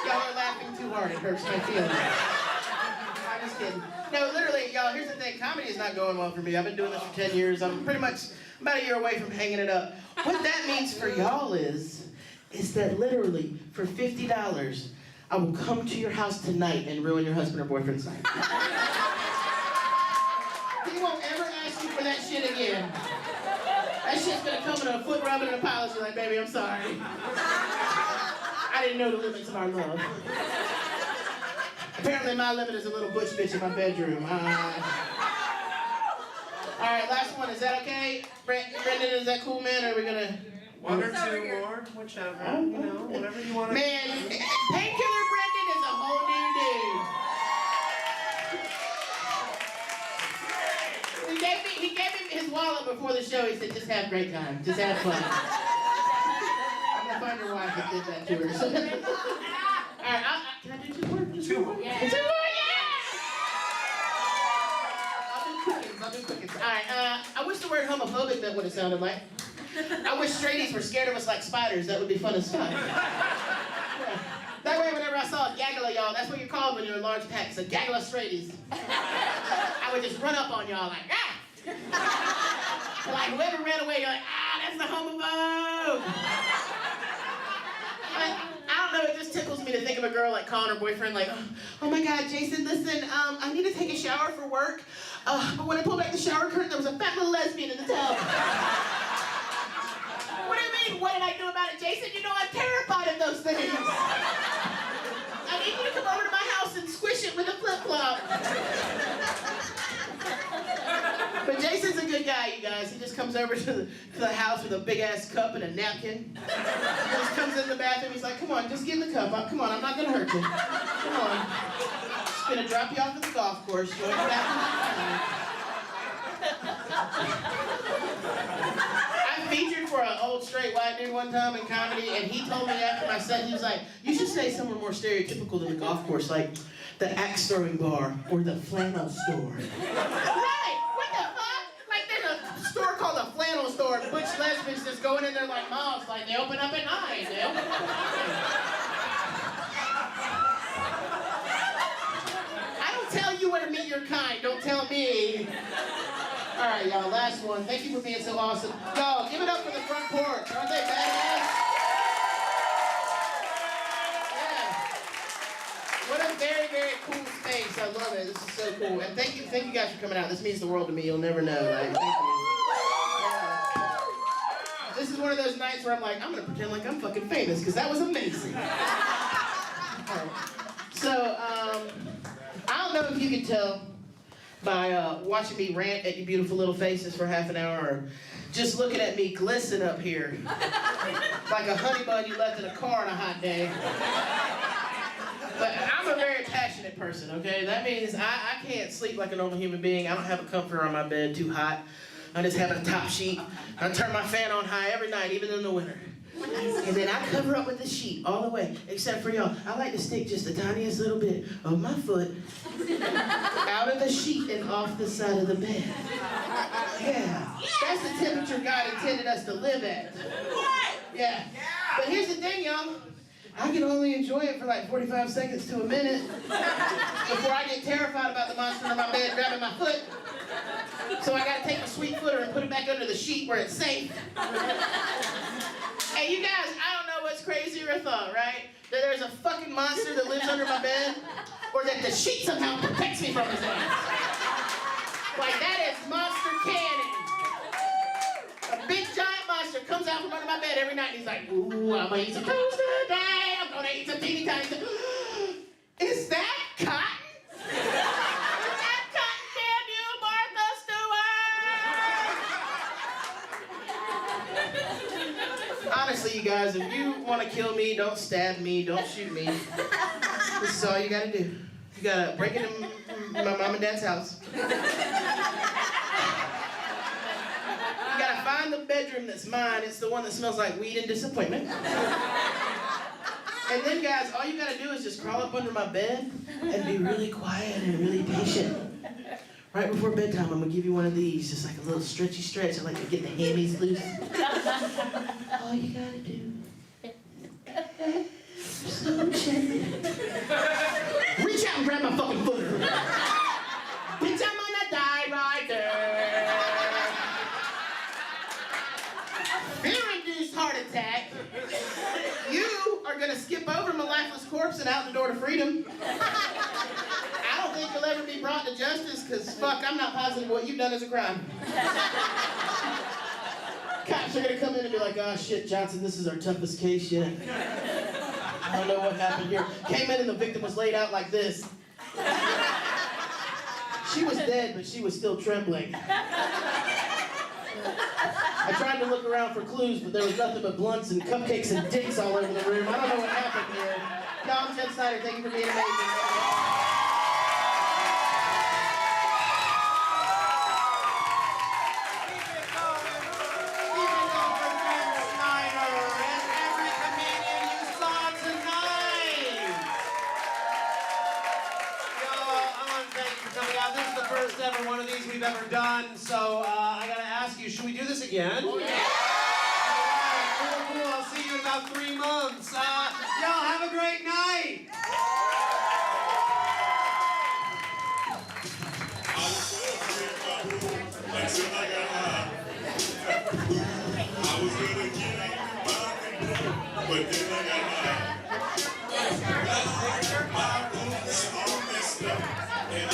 Y'all are laughing too hard. It hurts my feelings. I'm just kidding. No, literally, y'all, here's the thing. Comedy is not going well for me. I've been doing this for 10 years. I'm pretty much about a year away from hanging it up. What that means for y'all is that literally, for $50, I will come to your house tonight and ruin your husband or boyfriend's night. He won't ever ask you for that shit again. That shit's gonna come in a foot rub and an apology like, baby, I'm sorry. I didn't know the limits of our love. Apparently my limit is a little butch bitch in my bedroom. All right, last one. Is that okay? Brendan, is that cool, man? Or are we gonna... 1 or 2 more, whichever, you know, whatever you want to. Man, Painkiller Brendan is a whole new dude. He gave me his wallet before the show. He said, just have a great time. Just have fun. I'm gonna find your wife that did that to her. All right, can I do 2 more? 2 more. Yeah. 2 more, yeah! I'll do cookies. All right, I wish the word homophobic that would have sounded like. I wish straighties were scared of us like spiders. That would be fun as fuck. Yeah. That way, whenever I saw a gaggle of y'all, that's what you're called when you're in large packs, a gaggle of straighties. I would just run up on y'all like, ah! Like, whoever ran away, you're like, ah, that's the homophobe! I don't know, it just tickles me to think of a girl like calling her boyfriend like, oh my God, Jason, listen, I need to take a shower for work, but when I pulled back the shower curtain, there was a fat little lesbian in the tub. What do you mean, what did I do about it, Jason? You know I'm terrified of those things. I need you to come over to my house and squish it with a flip-flop. But Jason's a good guy, you guys. He just comes over to the house with a big-ass cup and a napkin. He just comes in the bathroom, he's like, come on, just give the cup up. Come on, I'm not gonna hurt you. Come on. Just gonna drop you off at the golf course. Go in the bathroom. I featured for an old straight white dude one time in comedy, and he told me after my set, he was like, you should stay somewhere more stereotypical than the golf course, like the axe throwing bar or the flannel store. Right! What the fuck? Like there's a store called a flannel store, and butch lesbians just going in there like moms, like they open up at 9. They open up at 9. kind. Don't tell me. All right, y'all, last one. Thank you for being so awesome. Y'all, give it up for the front porch. Aren't they badass? Yeah. What a very, very cool space. I love it. This is so cool. And thank you guys for coming out. This means the world to me. You'll never know. Like, thank you. Yeah. This is one of those nights where I'm like, I'm gonna pretend like I'm fucking famous because that was amazing. All right. So, I don't know if you can tell by watching me rant at you beautiful little faces for half an hour, or just looking at me glisten up here like a honey bun you left in a car on a hot day. But I'm a very passionate person, okay? That means I can't sleep like a normal human being. I don't have a comforter on my bed too hot. I just have a top sheet. I turn my fan on high every night, even in the winter. And then I cover up with the sheet all the way, except for y'all. I like to stick just the tiniest little bit of my foot out of the sheet and off the side of the bed. Yeah, that's the temperature God intended us to live at. Yeah, but here's the thing, y'all. I can only enjoy it for like 45 seconds to a minute before I get terrified about the monster in my bed grabbing my foot. So I gotta take my sweet footer and put it back under the sheet where it's safe. Hey, you guys, I don't know what's crazier a thought, right? That there's a fucking monster that lives under my bed, or that the sheet somehow protects me from his ass. Like, that is monster canon. A big giant monster comes out from under my bed every night and he's like, ooh, I'm gonna eat some toast today. I'm gonna eat some teeny tiny toast. Is that cotton? Is that cotton, damn you, Martha Stewart? Honestly, you guys, if you want to kill me, don't stab me, don't shoot me. This is all you gotta do. You gotta break into my mom and dad's house. You gotta find the bedroom that's mine. It's the one that smells like weed and disappointment. And then, guys, all you gotta do is just crawl up under my bed and be really quiet and really patient. Right before bedtime, I'm gonna give you one of these, just like a little stretchy stretch. I like to get the hammies loose. All you gotta do, so gently, reach out and grab my fucking footer. Bitch, I'm gonna die right there. Fear-induced heart attack. You are gonna skip over my lifeless corpse and out the door to freedom. I don't think you'll ever be brought to justice, because fuck, I'm not positive what you've done is a crime. Cops are gonna come in and be like, oh shit, Johnson, this is our toughest case yet. I don't know what happened here. Came in and the victim was laid out like this. She was dead, but she was still trembling. I tried to look around for clues, but there was nothing but blunts and cupcakes and dicks all over the room. I don't know what happened here. Y'all, I'm Jen Snyder. Thank you for being amazing. First ever one of these we've ever done, so I gotta ask you, should we do this again? Oh, yeah! Alright, cool, I'll see you in about 3 months. Y'all have a great night! I was gonna get out, but then I got high. My boots all messed up, and I